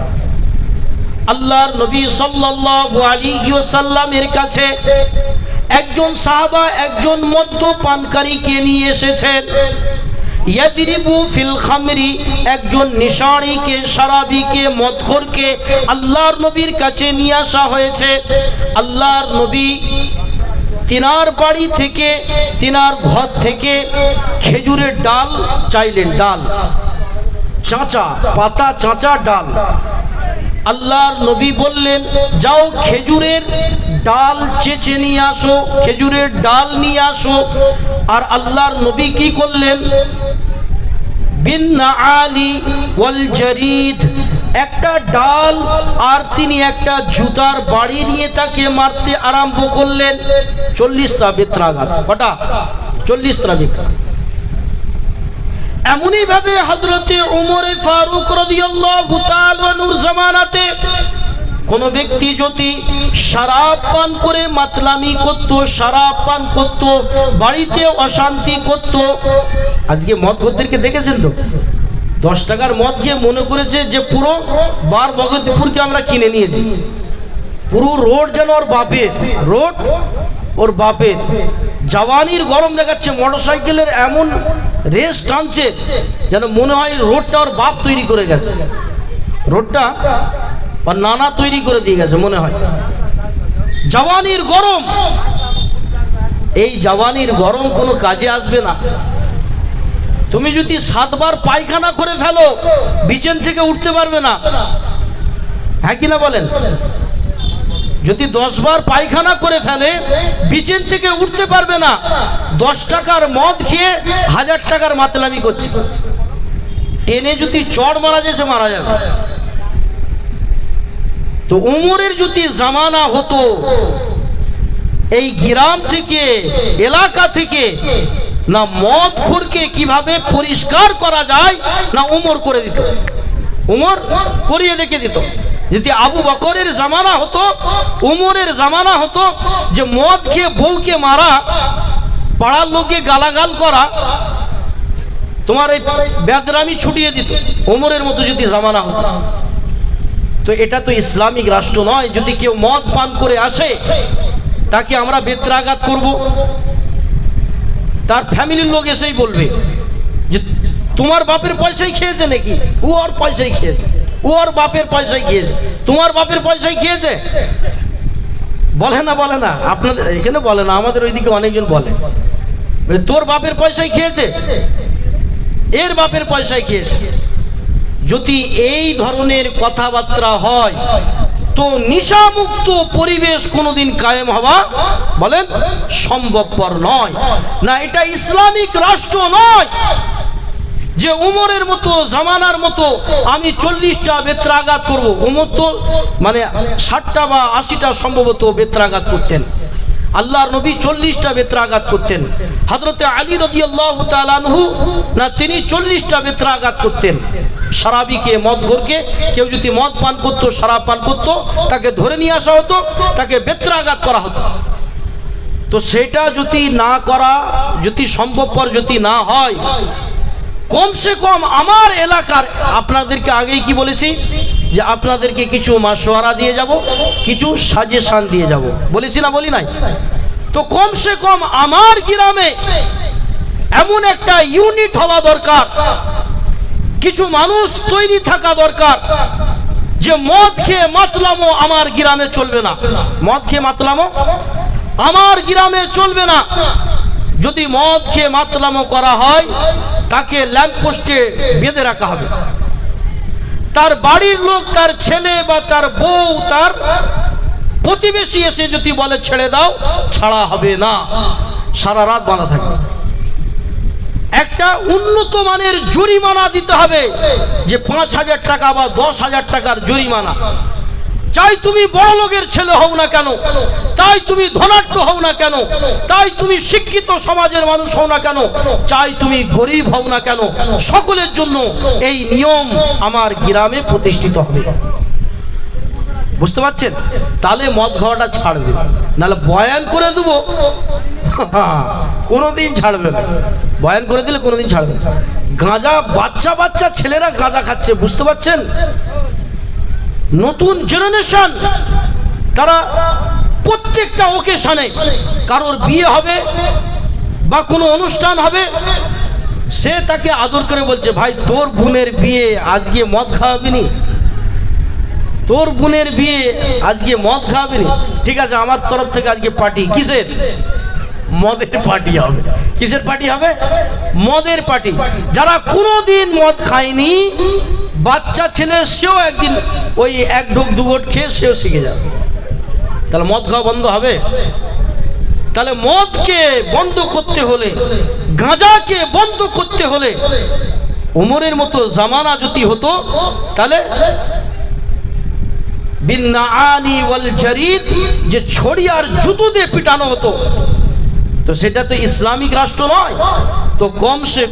আল্লাহর নবী সাল্লাল্লাহু আলাইহি ওয়াসাল্লামের কাছে একজন সাহাবা একজন মদ্যপানকারীকে নিয়ে এসেছেন। ইয়াদরিবু ফিল খামরি, একজন নেশাড়িকে, শরাবীকে, মদখোরকে আল্লাহর নবীর কাছে নিয়ে আসা হয়েছে। আল্লাহর নবী তিনার বাড়ি থেকে, তিনার ঘর থেকে খেজুরের ডাল চাইলেন, ডাল, চাঁচা পাতা, চাঁচা ডাল। আল্লাহর নবী বললেন যাও খেজুরের ডাল চেঁচে নিয়ে আসো, খেজুরের ডাল নিয়ে আসো। আর আল্লাহর নবী কি করলেন? বিন নাআলি ওয়াল জারিদ, একটা ডাল আর তিনি একটা জুতার বাড়ি নিয়ে তাকে মারতে আরম্ভ করলেন। 40টা বেত্রাঘাত। কটা? 40টা বেত্রাঘাত। এমনই ভাবে হযরতে উমরে ফারুক রাদিয়াল্লাহু তাআলা আনহুর জামানাতে কোন ব্যক্তি যদি শরাব পান করে মাতলামি করত, শরাব পান করত, বাড়িতে অশান্তি করত। আজকে মদখোরদেরকে দেখেছেন তো, 10 টাকার মদ খেয়ে মনে করেছে যে পুরো বার ভগতপুরকে আমরা কিনে নিয়েছি, পুরো রোড যেন ওর বাপের, রোড ওর বাপের। জওয়ানির গরম দেখাচ্ছে, মোটরসাইকেলের এমন রেস টানছে যেন মনে হয় রোডটা ওর বাপ তৈরি করে গেছে, রোডটা ওর নানা তৈরি করে দিয়ে গেছে মনে হয়। জওয়ানির গরম, এই জওয়ানির গরম কোনো কাজে আসবে না। তুমি যদি 7 বার পায়খানা করে ফেলো বিছান থেকে উঠতে পারবে না, হ্যাঁ কিনা বলেন? যদি 10 বার পায়খানা করে ফেলে বিছান থেকে উঠতে পারবে না। 10 টাকার মদ খেয়ে 1000 টাকার মাতলামি করছে, টেনে যদি চড় মারা যায় সে মারা যাবে। তো উমরের যদি জামানা হতো, এই গ্রাম থেকে, এলাকা থেকে না মদখোরকে কিভাবে পরিষ্কার করা যায় না উমর করে দিত, উমর করিয়ে দেখে দিত। যদি আবু বকরের জামানা হতো, উমরের জামানা হতো, যে মদ খেয়ে বউকে মারা, পাড়ার লোককে গালাগাল করা, তোমার এই বেদরামি ছুটিয়ে দিত, উমরের মতো যদি জামানা হতো। তো এটা তো ইসলামিক রাষ্ট্র নয়। যদি কেউ মদ পান করে আসে তাকে আমরা বেত্রাঘাত করব, তার ফ্যামিলির লোক এসেই বলবে যে তোমার বাপের পয়সাই খেয়েছে নাকি, ও আর পয়সাই খেয়েছে, ও আর বাপের পয়সাই খেয়েছে, তোমার বাপের পয়সাই খেয়েছে। বলে না, বলে না, আপনাদের এখানে বলে না, আমাদের ওইদিকে অনেকজন বলে তোর বাপের পয়সাই খেয়েছে, এর বাপের পয়সাই খেয়েছে। যদি এই ধরনের কথাবার্তা হয় তো নেশামুক্ত পরিবেশ কোনোদিন কায়েম হওয়া বলেন সম্ভবপর নয়। না, এটা ইসলামিক রাষ্ট্র নয় যে উমরের মতো জামানার মতো আমি 40টা বেত্রাঘাত করব। উমর তো মানে 60টা বা 80টা সম্ভবত বেত্রাঘাত করতেন, আল্লাহর নবী 40টা বেত্রাঘাত করতেন। হযরতে আলী রাদিয়াল্লাহু তাআলা আনহু না তিনি 40টা বেত্রাঘাত করতেন। শরাবীকে, মদখোরকে, কেউ যদি মদ পান করতো, শরাব পান করতো, তাকে ধরে নিয়ে আসা হতো, তাকে বেত্রাঘাত করা হতো। তো সেটা যদি না করা, যদি সম্ভবপর যদি না হয়, কমসে কম আমার এলাকার, আপনাদেরকে আগেই কি বলেছি যে আপনাদেরকে কিছু মাশওয়ারা দিয়ে যাব, কিছু সাজেশন দিয়ে যাব, বলেছি না, বলি নাই? তো কমসে কম আমার গ্রামে এমন একটা ইউনিট হওয়া দরকার, কিছু মানুষ তৈরি থাকা দরকার যে মদ খেয়ে মাতলামো আমার গ্রামে চলবে না, মদ খেয়ে মাতলামো আমার গ্রামে চলবে না। যদি মদ খেয়ে মাতলামো করা হয় তাকে ল্যাম্পপোস্টে বেঁধে রাখা হবে, তার বাড়ির লোক, তার ছেলে বা তার বউ, তার প্রতিবেশী এসে যদি বলে ছেড়ে দাও, ছাড়া হবে না, সারা রাত বাঁধা থাকবে। একটা উন্নত মানের জরিমানা দিতে হবে, যে 5,000 টাকা বা 10,000 টাকার জরিমানা। চাই তুমি বড় লোকের ছেলে হও না কেন, তাই তুমি ধনাঢ্য হও না কেন, তাই তুমি শিক্ষিত সমাজের মানুষ হও না কেন, চাই তুমি গরিব হও না কেন, সকলের জন্য এই নিয়ম আমার গ্রামে প্রতিষ্ঠিত হবে। বুঝতে পারছেন? তাহলে মদ খাওয়াটা ছাড়বে, নাহলে বয়ান করে দেবো কোনোদিন ছাড়বে না। বয়ান করে দিলে কোনোদিন ছাড়বে না। গাঁজা, বাচ্চা বাচ্চা ছেলেরা গাঁজা খাচ্ছে, বুঝতে পারছেন? নতুন জেনারেশন, তারা প্রত্যেকটা ওকেশনে, কারোর বিয়ে হবে বা কোনো অনুষ্ঠান হবে, সে তাকে আদর করে বলছে, ভাই তোর বোনের বিয়ে, আজকে মদ খাওয়াবি নি? তোর বোনের বিয়ে, আজকে মদ খাওয়াবি নি? ঠিক আছে, আমার তরফ থেকে আজকে পার্টি। কিসের? মদের পার্টি হবে। কিসের পার্টি হবে? মদের পার্টি। যারা কোনোদিন মদ খায়নি, বাচ্চা ছেলে, সেও একদিন ওই 1 ঢোক 2 ঘোট খেয়ে সেও শিখে যাবে। তাহলে মদ খাওয়া বন্ধ হবে? তাহলে মদকে বন্ধ করতে হলে, গাঁজাকে বন্ধ করতে হলে, উমরের মতো জামানা যদি হতো, তাহলে বিন্নাআনি ওয়াল জারিদ, যে ছড়ি আর জুতো দিয়ে পিটানো হতো, তো সেটা তো ইসলামিক রাষ্ট্র নয়। তো কমসে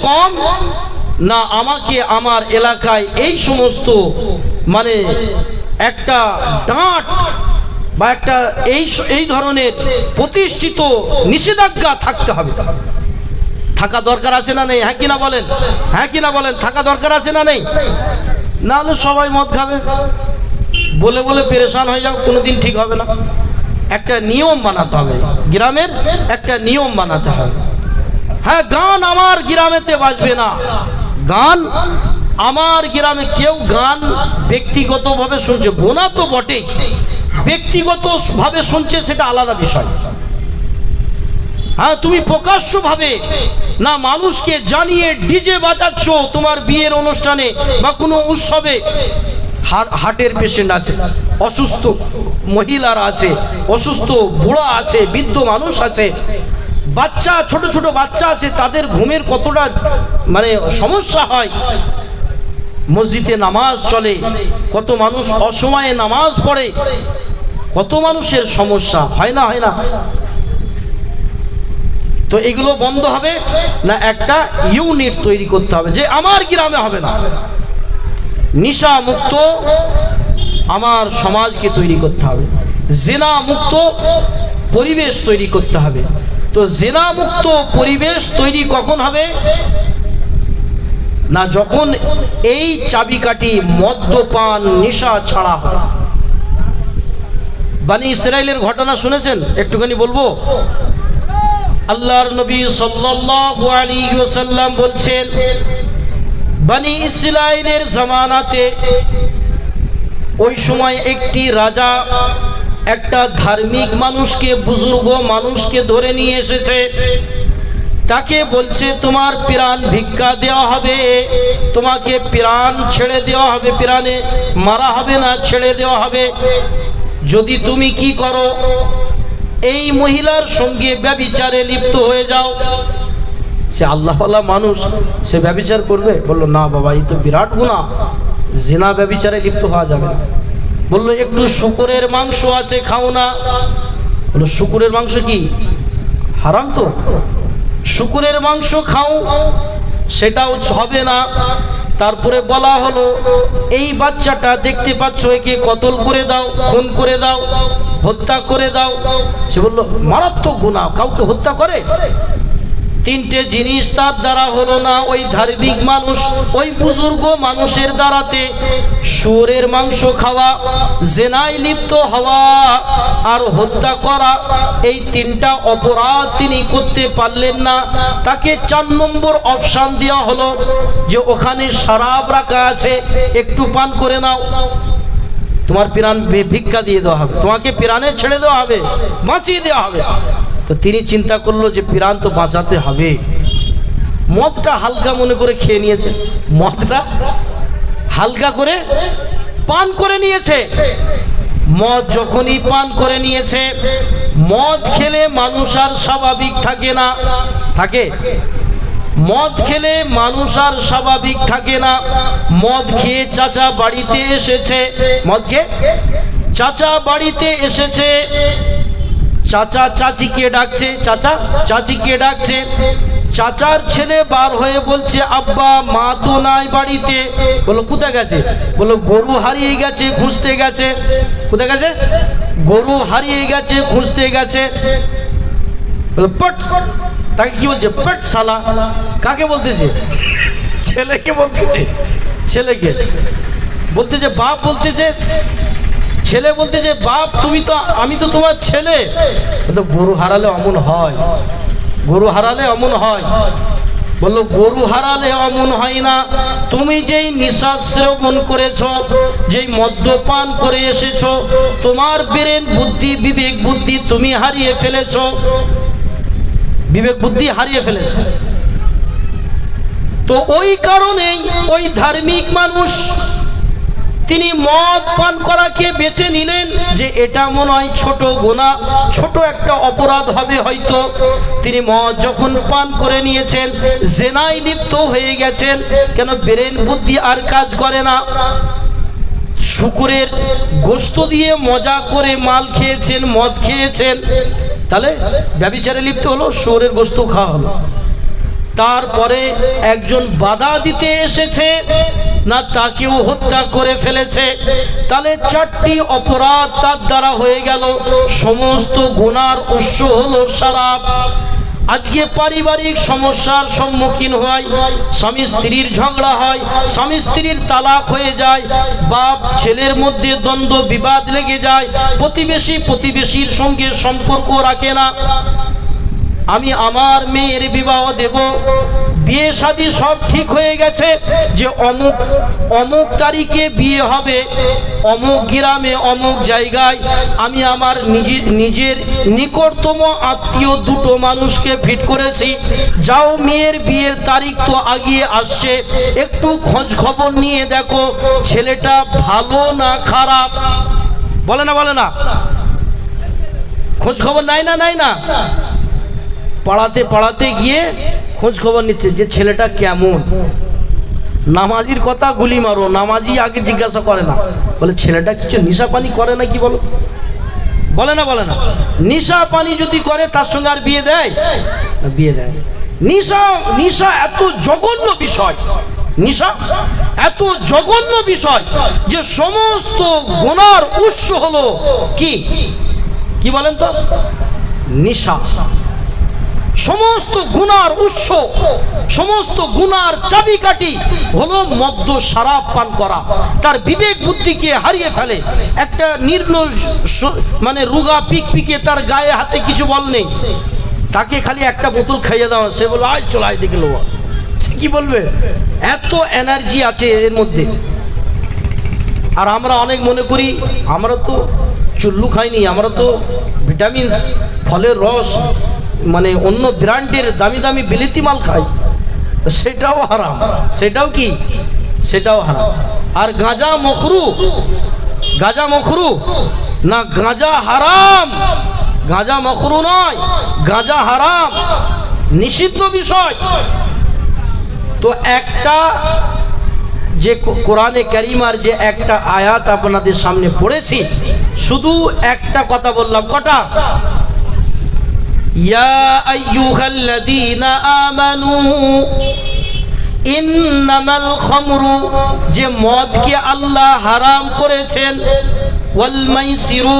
কম না, আমাকে আমার এলাকায় এই সমস্ত মানে একটা ডাঁট বা একটা এই ধরনের প্রতিষ্ঠিত নিষেধাজ্ঞা থাকতে হবে। থাকা দরকার আছে না নেই? হ্যাঁ কিনা বলেন? হ্যাঁ কিনা বলেন? থাকা দরকার আছে না নেই? না হলে সবাই মদ খাবে, বলে বলে পেরেশান হয়ে যাও, কোনোদিন ঠিক হবে না। একটা নিয়ম বানাতে হবে, গ্রামের একটা নিয়ম বানাতে হবে। হ্যাঁ, গান আমার গ্রামেতে বাজবে না। গান আমার গ্রামে, কেউ গান ব্যক্তিগতভাবে শুনছে, গোনা তো বটেই, ব্যক্তিগতভাবে শুনছে, সেটা আলাদা বিষয়। হ্যাঁ, তুমি প্রকাশ্যভাবে না মানুষকে জানিয়ে ডিজে বাজাচ্ছ তোমার বিয়ের অনুষ্ঠানে বা কোনো উৎসবে। হার্টের পেশেন্ট আছে, অসুস্থ মহিলারা আছে, অসুস্থ বুড়া আছে, বৃদ্ধ মানুষ আছে, বাচ্চা, ছোট ছোট বাচ্চা আছে, তাদের ঘুমের কতটা মানে সমস্যা হয়। মসজিদে নামাজ চলে, কত মানুষ অসময়ে নামাজ পড়ে, কত মানুষের সমস্যা হয় না? হয় না? তো এগুলো বন্ধ হবে না, একটা ইউনিট তৈরি করতে হবে, যে আমার গ্রামে হবে না। নেশা মুক্ত আমার সমাজকে তৈরি করতে হবে, জিনা মুক্ত পরিবেশ তৈরি করতে হবে। তো জিনা মুক্ত পরিবেশ তৈরি কখন হবে না, যখন এই চাবিকাঠি মদ্যপান নেশা ছাড়া হয়। বনি ইসরাইলের ঘটনা শুনেছেন? একটুখানি বলবো। আল্লাহর নবী সাল্লাল্লাহু আলাইহি ওয়াসাল্লাম বলছেন, বনি ইসরাইলের জামানাতে ওই সময় একটি রাজা একটা ধার্মিক মানুষকে, বুজুর্গ মানুষকে ধরে নিয়ে এসেছে। তাকে বলছে, তোমার প্রাণ ভিক্ষা দেওয়া হবে, তোমাকে প্রাণ ছেড়ে দেওয়া হবে, প্রাণে মারা হবে না, ছেড়ে দেওয়া হবে যদি তুমি কি করো, এই মহিলার সঙ্গে ব্যভিচারে লিপ্ত হয়ে যাও। সে আল্লাহওয়ালা মানুষ, সে ব্যভিচার করবে? বললো, না বাবা, এই তো বিরাট গুনাহ, জিনা ব্যভিচারে লিপ্ত হওয়া যাবে না। বললো, একটু শুকরের মাংস আছে, খাও না। বললো, শুকরের মাংস কি হারাম? তো শুকরের মাংস খাও, সেটাও হবে না। তারপরে বলা হলো, এই বাচ্চাটা দেখতে পাচ্ছ, একে কতল করে দাও, খুন করে দাও, হত্যা করে দাও। সে বলল, মারাত্মক গুনাহ, কাউকে হত্যা করে? 3টে জিনিস তার দ্বারা হলো না। ওই ধার্মিক মানুষ, ওই বুজুর্গ মানুষের দ্বারাতে শুয়োরের মাংস খাওয়া, জিনায় লিপ্ত হওয়া আর হত্যা করা, এই 3টা অপরাধ তিনি করতে পারলেন না। তাকে 4 নম্বর অপশন দেওয়া হলো, যে ওখানে শরাব রাখা আছে, একটু পান করে নাও, তোমার প্রাণ ভিক্ষা দিয়ে দেওয়া হবে, তোমাকে প্রাণে ছেড়ে দেওয়া হবে, বাঁচিয়ে দেওয়া হবে। তো তিনি চিন্তা করলো যে প্রাণ তো বাঁচাতে হবে। মদটা হালকা মনে করে খেয়ে নিয়েছে, মদটা হালকা করে পান করে নিয়েছে। মদ যখনই পান করে নিয়েছে, মদ খেলে মানুষ আর স্বাভাবিক থাকে না, থাকে? মদ খেলে মানুষ আর স্বাভাবিক থাকে না। মদ খেয়ে চাচা বাড়িতে এসেছে, মদ খেয়ে চাচা বাড়িতে এসেছে, চাচা চাচিকে ডাকছে, চাচা চাচিকে ডাকছে। চাচার ছেলে বার হয়ে বলছে, আব্বা মা তো নাই বাড়িতে। বলো কোথায় গেছে? বলো গরু হারিয়ে গেছে, খুঁজতে গেছে। কোথায় গেছে? গরু হারিয়ে গেছে, খুঁজতে গেছে। বলো পট। তাকে কি বলছে? পট শালা। কাকে বলতেছে? ছেলেকে বলতেছে, ছেলেকে বলতেছে, বাপ বলতেছে, ছেলে বলতেছে, বাপ তুমি তো, আমি তো তোমার ছেলে। গরু হারালে অমন হয়, গরু হারালে অমন হয়। বললো গরু হারালে অমন হয় না, তুমি যেই নিশা সেবন করেছো, যেই মদ্যপান করে এসেছো, তোমার ব্রেন বুদ্ধি, বিবেক বুদ্ধি তুমি হারিয়ে ফেলেছো, বিবেক বুদ্ধি হারিয়ে ফেলেছো। তো ওই কারণেই ওই ধার্মিক মানুষ তিনি মদ পান করাকে বেছে নিলেন, যে এটা মনে হয় ছোট গুনাহ, ছোট একটা অপরাধ হবে হয়তো। তিনি মদ যখন পান করে নিয়েছেন, জেনায় লিপ্ত হয়ে গেছেন। কেন? ব্রেন বুদ্ধি আর কাজ করে না। শুকুরের গোশত দিয়ে মজা করে মাল খেয়েছেন, মদ খেয়েছেন, তাহলে ব্যভিচারে লিপ্ত হলো, শুয়োরের গোশত খাওয়া হলো। তারপরে একজন বাধা দিতে এসেছে, না তাকেও হত্যা করে ফেলেছে। তাহলে চারটি অপরাধ তার দ্বারা হয়ে গেল। সমস্ত গুনার উৎস হলো শরাব। আজকে পারিবারিক সমস্যার সম্মুখীন হয়, স্বামী স্ত্রীর ঝগড়া হয়, স্বামী স্ত্রীর তালাক হয়ে যায়, বাপ ছেলের মধ্যে দ্বন্দ্ব বিবাদ লেগে যায়, প্রতিবেশী প্রতিবেশীর সঙ্গে সম্পর্ক রাখে না। আমি আমার মেয়ের বিবাহ দেব, বিয়ে শাদী সব ঠিক হয়ে গেছে, যে অমুক অমুক তারিখে বিয়ে হবে, অমুক গ্রামে অমুক জায়গায়। আমি আমার নিজের নিকটতম আত্মীয় দুটো মানুষকে ফিট করেছি, যাও মেয়ের বিয়ের তারিখ তো আগিয়ে আসছে, একটু খোঁজ খবর নিয়ে দেখো ছেলেটা ভালো না খারাপ। বলে না, বলে না? খোঁজ খবর নাই না, নাই না? পাড়াতে পাড়াতে গিয়ে খোঁজ খবর নিচ্ছে যে ছেলেটা কেমন। নামাজির কথা গুলি মারো, নামাজি আগে জিজ্ঞাসা করে না, বলে ছেলেটা কিছু নেশা পানি করে না কি? বলো, বলে না, বলে না? নেশা পানি যদি করে তার সঙ্গে আর বিয়ে দেয়? বিয়ে দেয়। নেশা, নেশা এত জঘন্য বিষয়, নেশা এত জঘন্য বিষয় যে সমস্ত গুনার উৎস হলো কি, কি বলেন তো? নেশা। সমস্ত গুনার উৎস, সমস্ত গুনার চাবিকাঠি হলো মদ্য শরাব পান করা। তার বিবেক বুদ্ধিকে হারিয়ে ফেলে। একটা নির্দোষ মানে রুগা পিকপিকে, তার গায়ে হাতে কিছু বল নেই, তাকে খালি একটা বোতল খাইয়ে দাও, সে বলবে আয় চল, আয় দেখে লোক। সে কি বলবে? এত এনার্জি আছে এর মধ্যে। আর আমরা অনেক মনে করি আমরা তো চুল্লু খাইনি, আমরা তো ভিটামিনস, ফলের রস, মানে অন্য ব্র্যান্ডের দামি দামি বিলিতি মাল খাই। সেটাও হারাম। সেটাও কি? সেটাও হারাম। আর গাঁজা মখরু, গাঁজা মখরু না, গাঁজা হারাম। গাঁজা মখরু নয়, গাঁজা হারাম, নিষিদ্ধ বিষয়। তো একটা যে কোরআনে কারিমার যে একটা আয়াত আপনাদের সামনে পড়েছি, শুধু একটা কথা বললাম। কটা? ইয়া আইয়ুহাল্লাযীনা আমানু ইন্নামাল খামরু, যে মদকে আল্লাহ হারাম করেছেন, ওয়াল মাইসিরু,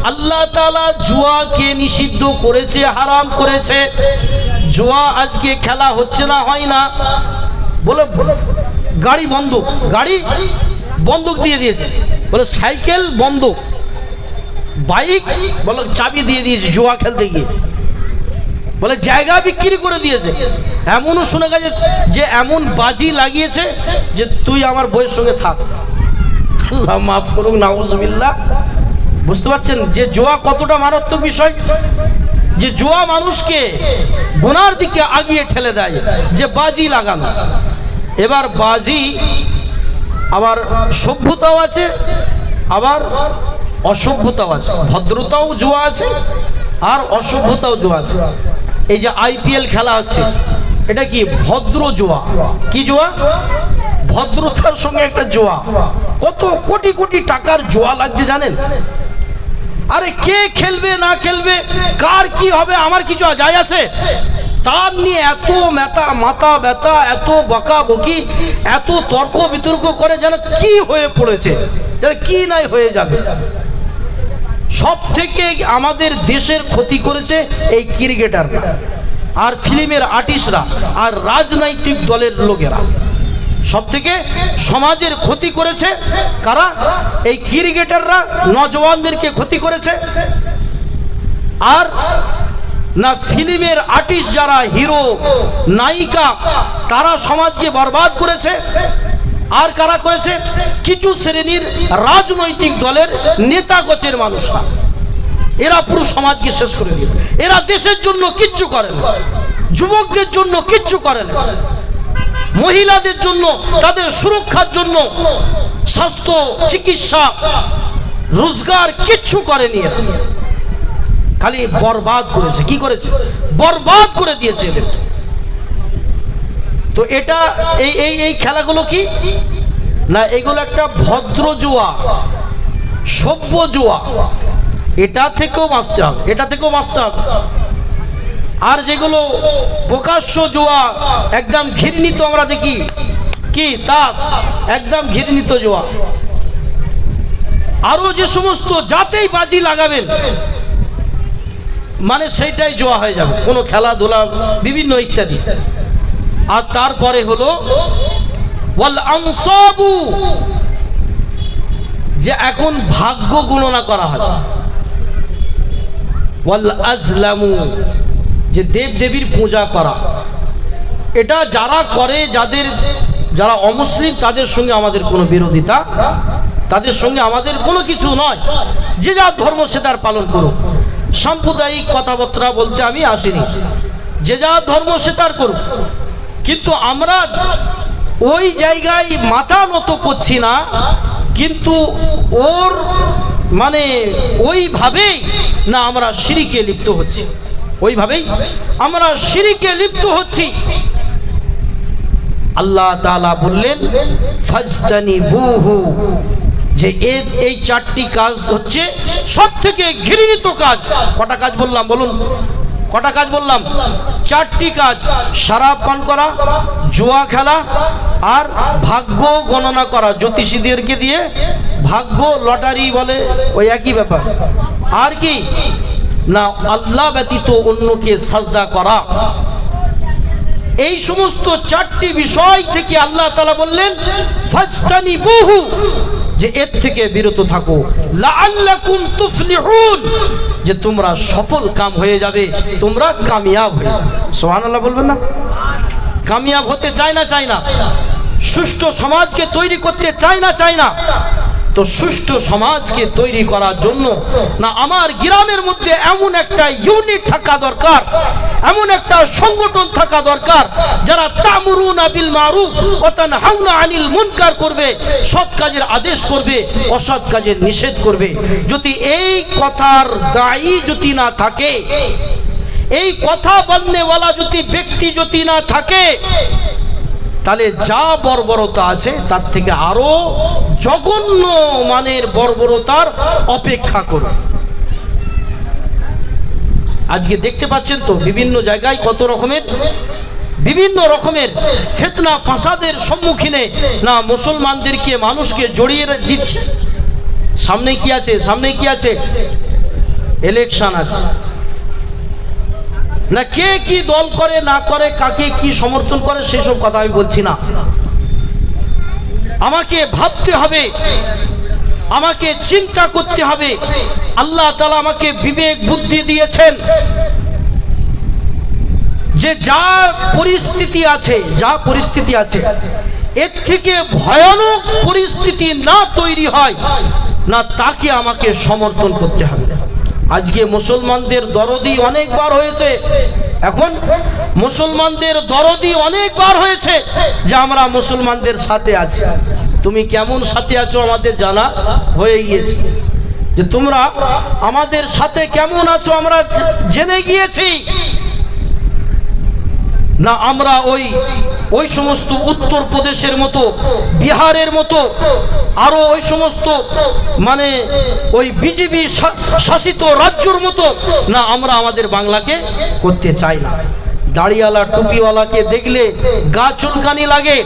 আল্লাহ তাআলা জুয়াকে নিষিদ্ধ করেছে, হারাম করেছে। জুয়া আজকে খেলা হচ্ছে না, হয় না? বলে গাড়ি বন্ধক, গাড়ি বন্ধক দিয়ে দিয়েছে, বলে সাইকেল বন্ধক, বাইক বলে চাবি দিয়ে দিয়েছে জুয়া খেলতে গিয়ে, বলে জায়গা বিক্রি করে দিয়েছে। এমনও শুনে গেছে যে এমন বাজি লাগিয়েছে যে তুই আমার বইয়ের সঙ্গে থাক। আল্লাহ মাফ করুক, নাউজুবিল্লাহ। বুঝতে পারছেন যে জুয়া কতটা মারাত্মক বিষয়? যে জুয়া মানুষকে গুনার দিকে আগিয়ে ঠেলে দেয়, যে বাজি লাগানো। এবার বাজি আবার সভ্যতাও আছে, আবার অসভ্যতাও আছে। ভদ্রতাও জুয়া আছে আর অসভ্যতাও জুয়া আছে। এই যে IPL খেলা হচ্ছে, এটা কি ভদ্র জুয়া? কি জুয়া? ভদ্রতার সঙ্গে একটা জুয়া। কত কোটি কোটি টাকার জুয়া লাগছে জানেন? আরে কে খেলবে না খেলবে, কার কি হবে, আমার কিছু যায় আসে? তার নিয়ে এত মাথা ব্যথা, এত বকাবকি, এত তর্ক বিতর্ক করে যেন কি হয়ে পড়েছে, যেন কি নাই হয়ে যাবে। সব থেকে আমাদের দেশের ক্ষতি করেছে এই ক্রিকেটাররা আর ফিল্মের আর্টিস্টরা আর রাজনৈতিক দলের লোকেরা। সব থেকে সমাজের ক্ষতি করেছে কারা? এই ক্রিকেটাররা নজওয়ানদেরকে ক্ষতি করেছে। আর না ফিল্মের আর্টিস্ট যারা হিরো নায়িকা, তারা সমাজকে বরবাদ করেছে। আর কারা করেছে? কিছু শ্রেণীর রাজনৈতিক দলের নেতা গোছের মানুষরা। এরা পুরো সমাজকে শেষ করে দিয়ে, এরা দেশের জন্য কিচ্ছু করে না, যুবকদের জন্য কিচ্ছু করে না, মহিলাদের জন্য, তাদের সুরক্ষার জন্য স্বাস্থ্য চিকিৎসা রোজগার কিচ্ছু করেনি। এরা খালি বরবাদ করেছে। কি করেছে? বরবাদ করে দিয়েছে এদের। তো এটা এই খেলাগুলো কি না, এগুলো একটা ভদ্র জুয়া, সভ্য জুয়া। এটা থেকেও বাঁচতে হবে, এটা থেকেও বাঁচতে হবে। আর যেগুলো প্রকাশ্য জুয়া, একদম ঘৃণিত, আমরা দেখি কি তাস, একদম ঘৃণিত জুয়া। আরো যে সমস্ত যাতেই বাজি লাগাবেন মানে সেইটাই জুয়া হয়ে যাবে, কোনো খেলাধুলা বিভিন্ন ইত্যাদি। আর তারপরে হলো ওয়াল আনসাবু, যে এখন ভাগ্য গণনা করা হয়। ওয়াল আজলামু, যে দেব দেবীর পূজা করা। এটা যারা করে, যারা অমুসলিম, তাদের সঙ্গে আমাদের কোনো বিরোধিতা, তাদের সঙ্গে আমাদের কোনো কিছু নয়। যে যা ধর্ম সে তার পালন করুক, সাম্প্রদায়িক কথাবার্তা বলতে আমি আসিনি। যে যা ধর্ম সে তার করুক, কিন্তু আমরা ওই জায়গায় মাথা নত করছি না। কিন্তু ওর মানে ওইভাবেই না আমরা শিরকে লিপ্ত হচ্ছি, ওইভাবেই আমরা শিরকে লিপ্ত হচ্ছি। আল্লাহ তাআলা বললেন ফাজতানিবুহু, যে এই চারটি কাজ হচ্ছে সব থেকে ঘৃণিত কাজ। কটা কাজ বললাম বলুন? কটা কাজ বললাম? চারটি কাজ। শরাব পান করা, জুয়া খেলা, আর ভাগ্য গণনা করা, জ্যোতিষীদেরকে দিয়ে ভাগ্য লটারি বলে, ওই একই ব্যাপার। আর কি না, আল্লাহ ব্যতীত অন্যকে সাজদা করা। এই সমস্ত চারটি বিষয় থেকে আল্লাহ তাআলা বললেন ফাজতানিবুহু, যে এর থেকে বিরত থাকো, লাআল্লাকুম তুফলিহুন, যে তোমরা সফল কাম হয়ে যাবে, তোমরা কামিয়াব হয়ে যাবে। সুবহানাল্লাহ বলবেন না? কামিয়াব হতে চাই না? চাই না? সুষ্ঠু সমাজকে তৈরি করতে চাই না? চাই না? তো সুষ্ঠু সমাজকে তৈরি করার জন্য না আমার গ্রামের মধ্যে এমন একটা ইউনিট থাকা দরকার, এমন একটা সংগঠন থাকা দরকার যারা তা'মুরুনা বিল মারুফ ওয়া তানহাউনা আনিল মুনকার করবে, সৎ কাজের আদেশ করবে, অসৎ কাজের নিষেধ করবে। যদি এই কথার দায়ী যদি না থাকে, এই কথা বলনেওয়ালা যদি ব্যক্তি যদি না থাকে, তাহলে যা বর্বরতা আছে তার থেকে আরো জঘন্য মানের বর্বরতার অপেক্ষা করুন। আজকে দেখতে পাচ্ছেন তো বিভিন্ন জায়গায় কত রকমের বিভিন্ন রকমের ফিতনা ফাসাদের সম্মুখীনে না মুসলমানদেরকে, মানুষকে জড়িয়ে দিচ্ছে। সামনে কি আছে? সামনে কি আছে? ইলেকশন আছে না, কে কি দল করে না করে, কাকে কি সমর্থন করে, সেসব কথা আমি বলছি না। আমাকে ভাবতে হবে, আমাকে চিন্তা করতে হবে। আল্লাহ তাআলা আমাকে বিবেক বুদ্ধি দিয়েছেন, যে যা পরিস্থিতি আছে এর থেকে ভয়ানক পরিস্থিতি না তৈরি হয় না, তাকে আমাকে সমর্থন করতে হবে। আজকে মুসলমানদের দরদি অনেকবার হয়েছে, এখন মুসলমানদের দরদি অনেকবার হয়েছে যে আমরা মুসলমানদের সাথে আছি, তুমি কেমন সাথে আছো আমাদের জানা হয়ে গিয়েছে, যে তোমরা আমাদের সাথে কেমন আছো আমরা জেনে গিয়েছি। না আমরা ওই সমস্ত উত্তরপ্রদেশের মতো, বিহারের মতো, আরো ওই সমস্ত মানে ওই বিজেপি শাসিত রাজ্যর মতো না, আমরা আমাদের বাংলাকে করতে চাই না। দাড়িওয়ালা টুপিওয়ালাকে দেখলে গা চুলকানি লাগে,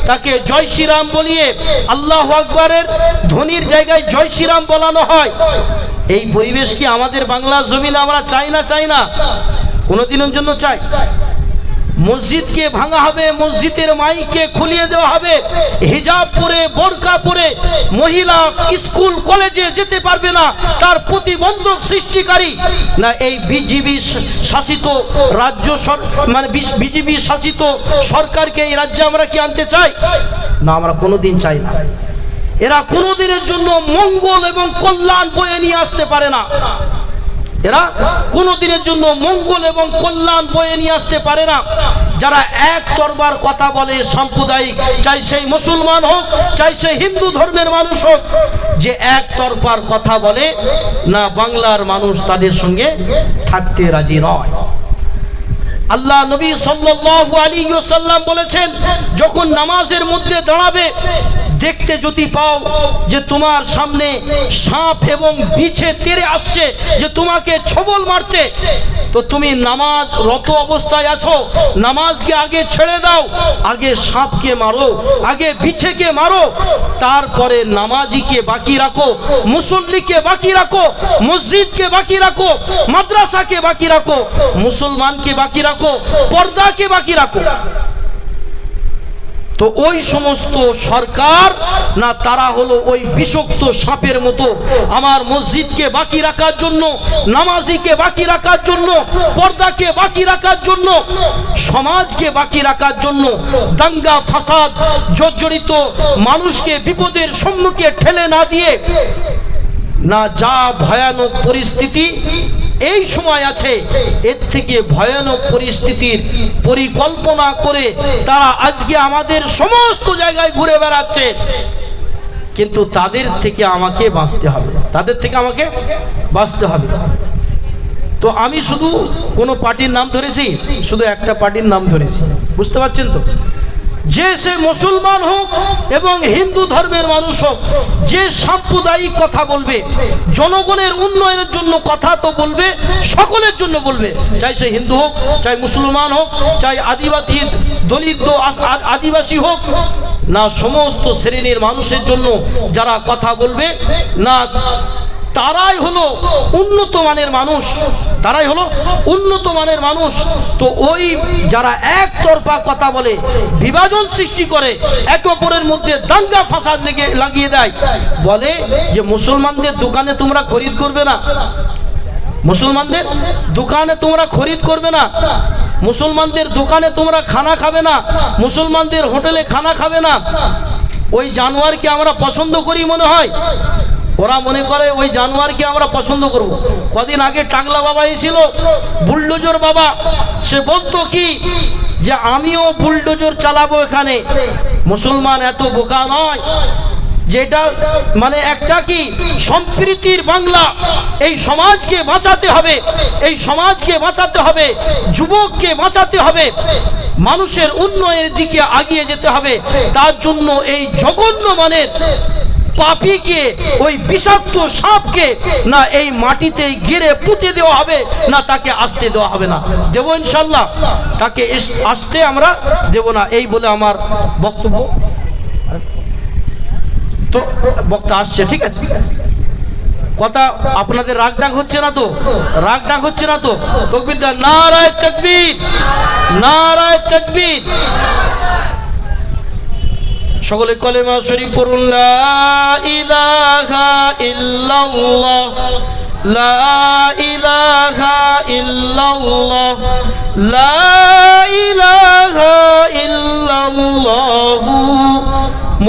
তাকে জয় শ্রীরাম বলিয়ে আল্লাহু আকবারের ধ্বনির জায়গায় জয় শ্রীরাম বলানো হয়। এই পরিবেশ কি আমাদের বাংলা জমিনে আমরা চাই না? চাই না, কোনোদিনের জন্য চাই? মসজিদকে ভাঙা হবে, মসজিদের মাইকে খুলিয়ে দেওয়া হবে, হিজাব পরে বোরকা পরে মহিলা স্কুল কলেজে যেতে পারবে না, তার প্রতিবন্ধক সৃষ্টিকারী না এই বিজেপি শাসিত রাজ্য, মানে বিজেপি শাসিত সরকারকে এই রাজ্যে আমরা কি আনতে চাই? না, আমরা কোনোদিন চাই না। এরা কোনোদিনের জন্য মঙ্গল এবং কল্যাণ বয়ে নিয়ে আসতে পারে না। এরা কোনোদিনের জন্য মঙ্গল এবং কল্যাণ বয়ে নিয়ে আসতে পারে না। যারা এক তরবার কথা বলে সাম্প্রদায়িক, চাই সেই মুসলমান হোক, চাই সেই হিন্দু ধর্মের মানুষ হোক, যে এক তরফার কথা বলে না, বাংলার মানুষ তাদের সঙ্গে থাকতে রাজি নয়। আল্লাহ নবী সাল্লাল্লাহু আলাইহি ওয়াসাল্লাম বলেছেন, যখন নামাজের মধ্যে দাঁড়াবে, দেখতে যদি পাও যে তোমার সামনে সাপ এবং বিছে তেড়ে আসছে, যে তোমাকে ছবল মারতে, তো তুমি নামাজ রত অবস্থায় আছো, নামাজকে আগে ছেড়ে দাও, আগে সাপকে মারো, আগে বিছেকে মারো, তারপরে নামাজিকে বাকি রাখো, মুসল্লিকে বাকি রাখো, মসজিদকে বাকি রাখো, মাদ্রাসাকে বাকি রাখো, মুসলমানকে বাকি রাখো, পর্দাকে বাকি রাখো। তো ওই সমস্ত সরকার না, তারা হলো ওই বিষাক্ত সাপের মতো। আমার মসজিদকে বাকি রাখার জন্য, নামাজিকে বাকি রাখার জন্য, পর্দাকে বাকি রাখার জন্য, সমাজকে বাকি রাখার জন্য দাঙ্গা ফাসাদ জর্জরিত মানুষকে বিপদের সম্মুখে ঠেলে না দিয়ে না, যা ভয়ানক পরিস্থিতি এই সময় আছে, এর থেকে ভয়ানক পরিস্থিতির পরিকল্পনা করে তারা আজকে আমাদের সমস্ত জায়গায় ঘুরে বেড়াচ্ছে। কিন্তু তাদের থেকে আমাকে বাঁচতে হবে, তাদের থেকে আমাকে বাঁচতে হবে। তো আমি শুধু কোনো পার্টির নাম ধরেছি, শুধু একটা পার্টির নাম ধরেছি, বুঝতে পারছেন তো? যে সে মুসলমান হোক এবং হিন্দু ধর্মের মানুষ হোক, যে সাম্প্রদায়িক কথা বলবে, জনগণের উন্নয়নের জন্য কথা তো বলবে, সকলের জন্য বলবে, চাই সে হিন্দু হোক, চাই মুসলমান হোক, চাই আদিবাসী দলিত আদিবাসী হোক না, সমস্ত শ্রেণীর মানুষের জন্য যারা কথা বলবে না, তারাই হলো উন্নত মানের মানুষ, তারাই হলো উন্নত মানের মানুষ। তো ওই যারা একতরফা কথা বলে, বিভাজন সৃষ্টি করে, একে অপরের মধ্যে দাঙ্গা ফাসাদ লাগিয়ে দেয়, বলে যে মুসলমানদের দোকানে তোমরা খরিদ করবে না, মুসলমানদের দোকানে তোমরা খরিদ করবে না, মুসলমানদের দোকানে তোমরা খানা খাবে না, মুসলমানদের হোটেলে খানা খাবে না। ওই জানোয়ারকে আমরা পছন্দ করি মনে হয়, ওরা মনে করে ওই জানোয়ারকে আমরা পছন্দ করব। কদিন আগে টাকলা বাবা এসেছিল, বুলডোজার বাবা, সে বলতো কি যে আমিও বুলডোজার চালাবো এখানে। মুসলমান এত বোকা নয়, যেটা মানে একটা কি সম্প্রীতির বাংলা, এই সমাজকে বাঁচাতে হবে, এই সমাজকে বাঁচাতে হবে, যুবককে বাঁচাতে হবে, মানুষের উন্নয়নের দিকে এগিয়ে যেতে হবে। তার জন্য এই জঘন্য মানের পাপীকে, ওই বিষাক্ত সাপকে না এই মাটিতে গিরে পুঁতে দেওয়া হবে না, তাকে আসতে দেওয়া হবে না। দেব ইনশাল্লাহ, তাকে আসতে আমরা দেব না। এই বলে আমার বক্তব্য। তো বক্তা আসছে, ঠিক আছে, কথা আপনাদের রাগ ডাক হচ্ছে না তো? রাগ ডাক হচ্ছে না তো? তাকবীর দেন, নারায়ে তাকবীর, নারায়ে তাকবীর। সকলে কলেমা শরীফ পড়ুন, লা ইলাহা ইল্লাল্লাহ, লা ইলাহা ইল্লাল্লাহ, লা ইলাহা ইল্লাল্লাহ,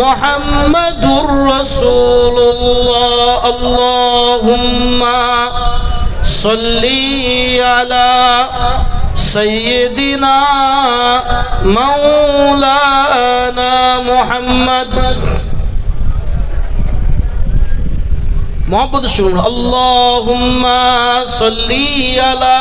মুহাম্মাদুর রাসূলুল্লাহ। আল্লাহুম্মা সাল্লি আলা سيدنا مولانا محمد मोहब्बत शुरू। अल्लाहुम्मा सल्ली अला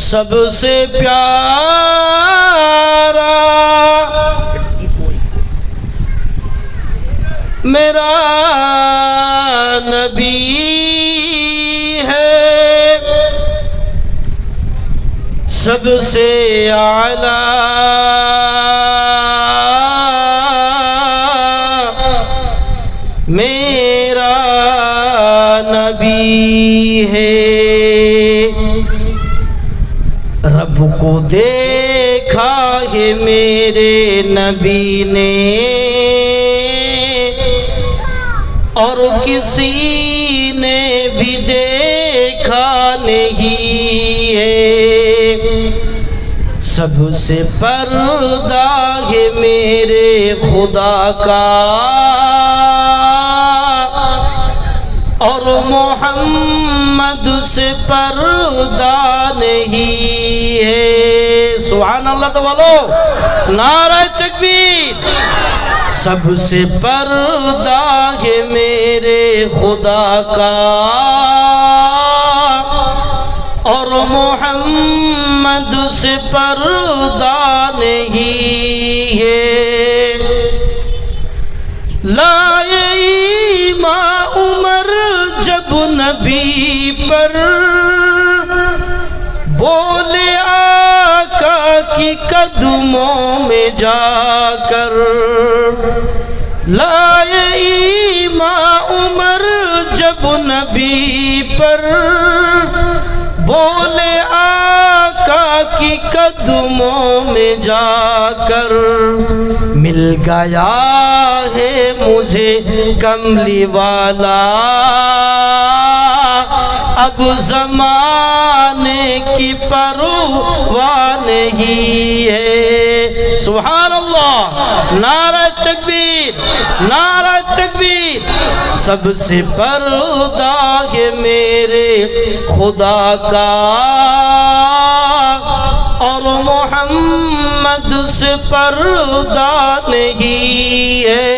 सबसे प्यारा मेरा नबी है, सबसे आला मेरा नबी है। रब को देखा है मेरे नबी ने और किसी ने भी देखा नहीं है। सबसे पर्दा है मेरे खुदा का और मोहम्मद से पर्दा नहीं है। सुभान अल्लाह। तो बोलो नारे तकबीर। सबसे पर्दा है मेरे खुदा का और मोहम्मद से पर्दा नहीं है। लाए ईमान उमर जब नबी पर बोले आका की कदमों में जाकर, लाए ईमान उमर जब नबी पर बोले आका की कदमों में जाकर, मिल गया है मुझे कमली वाला अब ज़माने की परवाह नहीं है। सुभान अल्लाह। नारा तकबीर, नारा तकबीर। सबसे पर्दा है मेरे खुदा का और मोहम्मद से पर्दा नहीं है।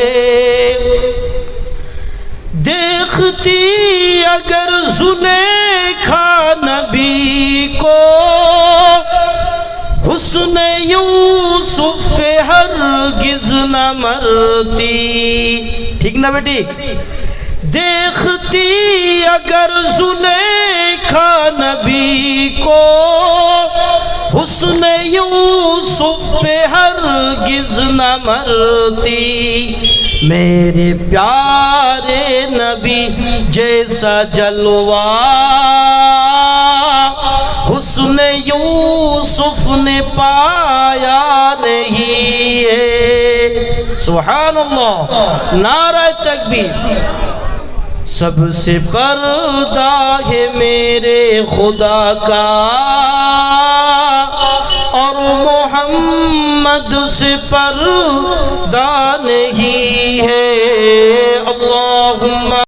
देखती अगर ज़ुलेखा नबी को हुस्न यूसुफ हरगिज़ न मरती। ठीक ना बेटी? देखती अगर ज़ुलेखा नबी को हुस्न यूसुफ पे हरगिज़ न मरती। मेरे प्यारे नबी जैसा जलवा हुस्न यूसुफ ने पाया नहीं है। सुभान अल्लाह। नारा तकबीर। सबसे पर्दा है मेरे खुदा का और मोहम्मद से पर्दा नहीं है। अल्लाहुम्मा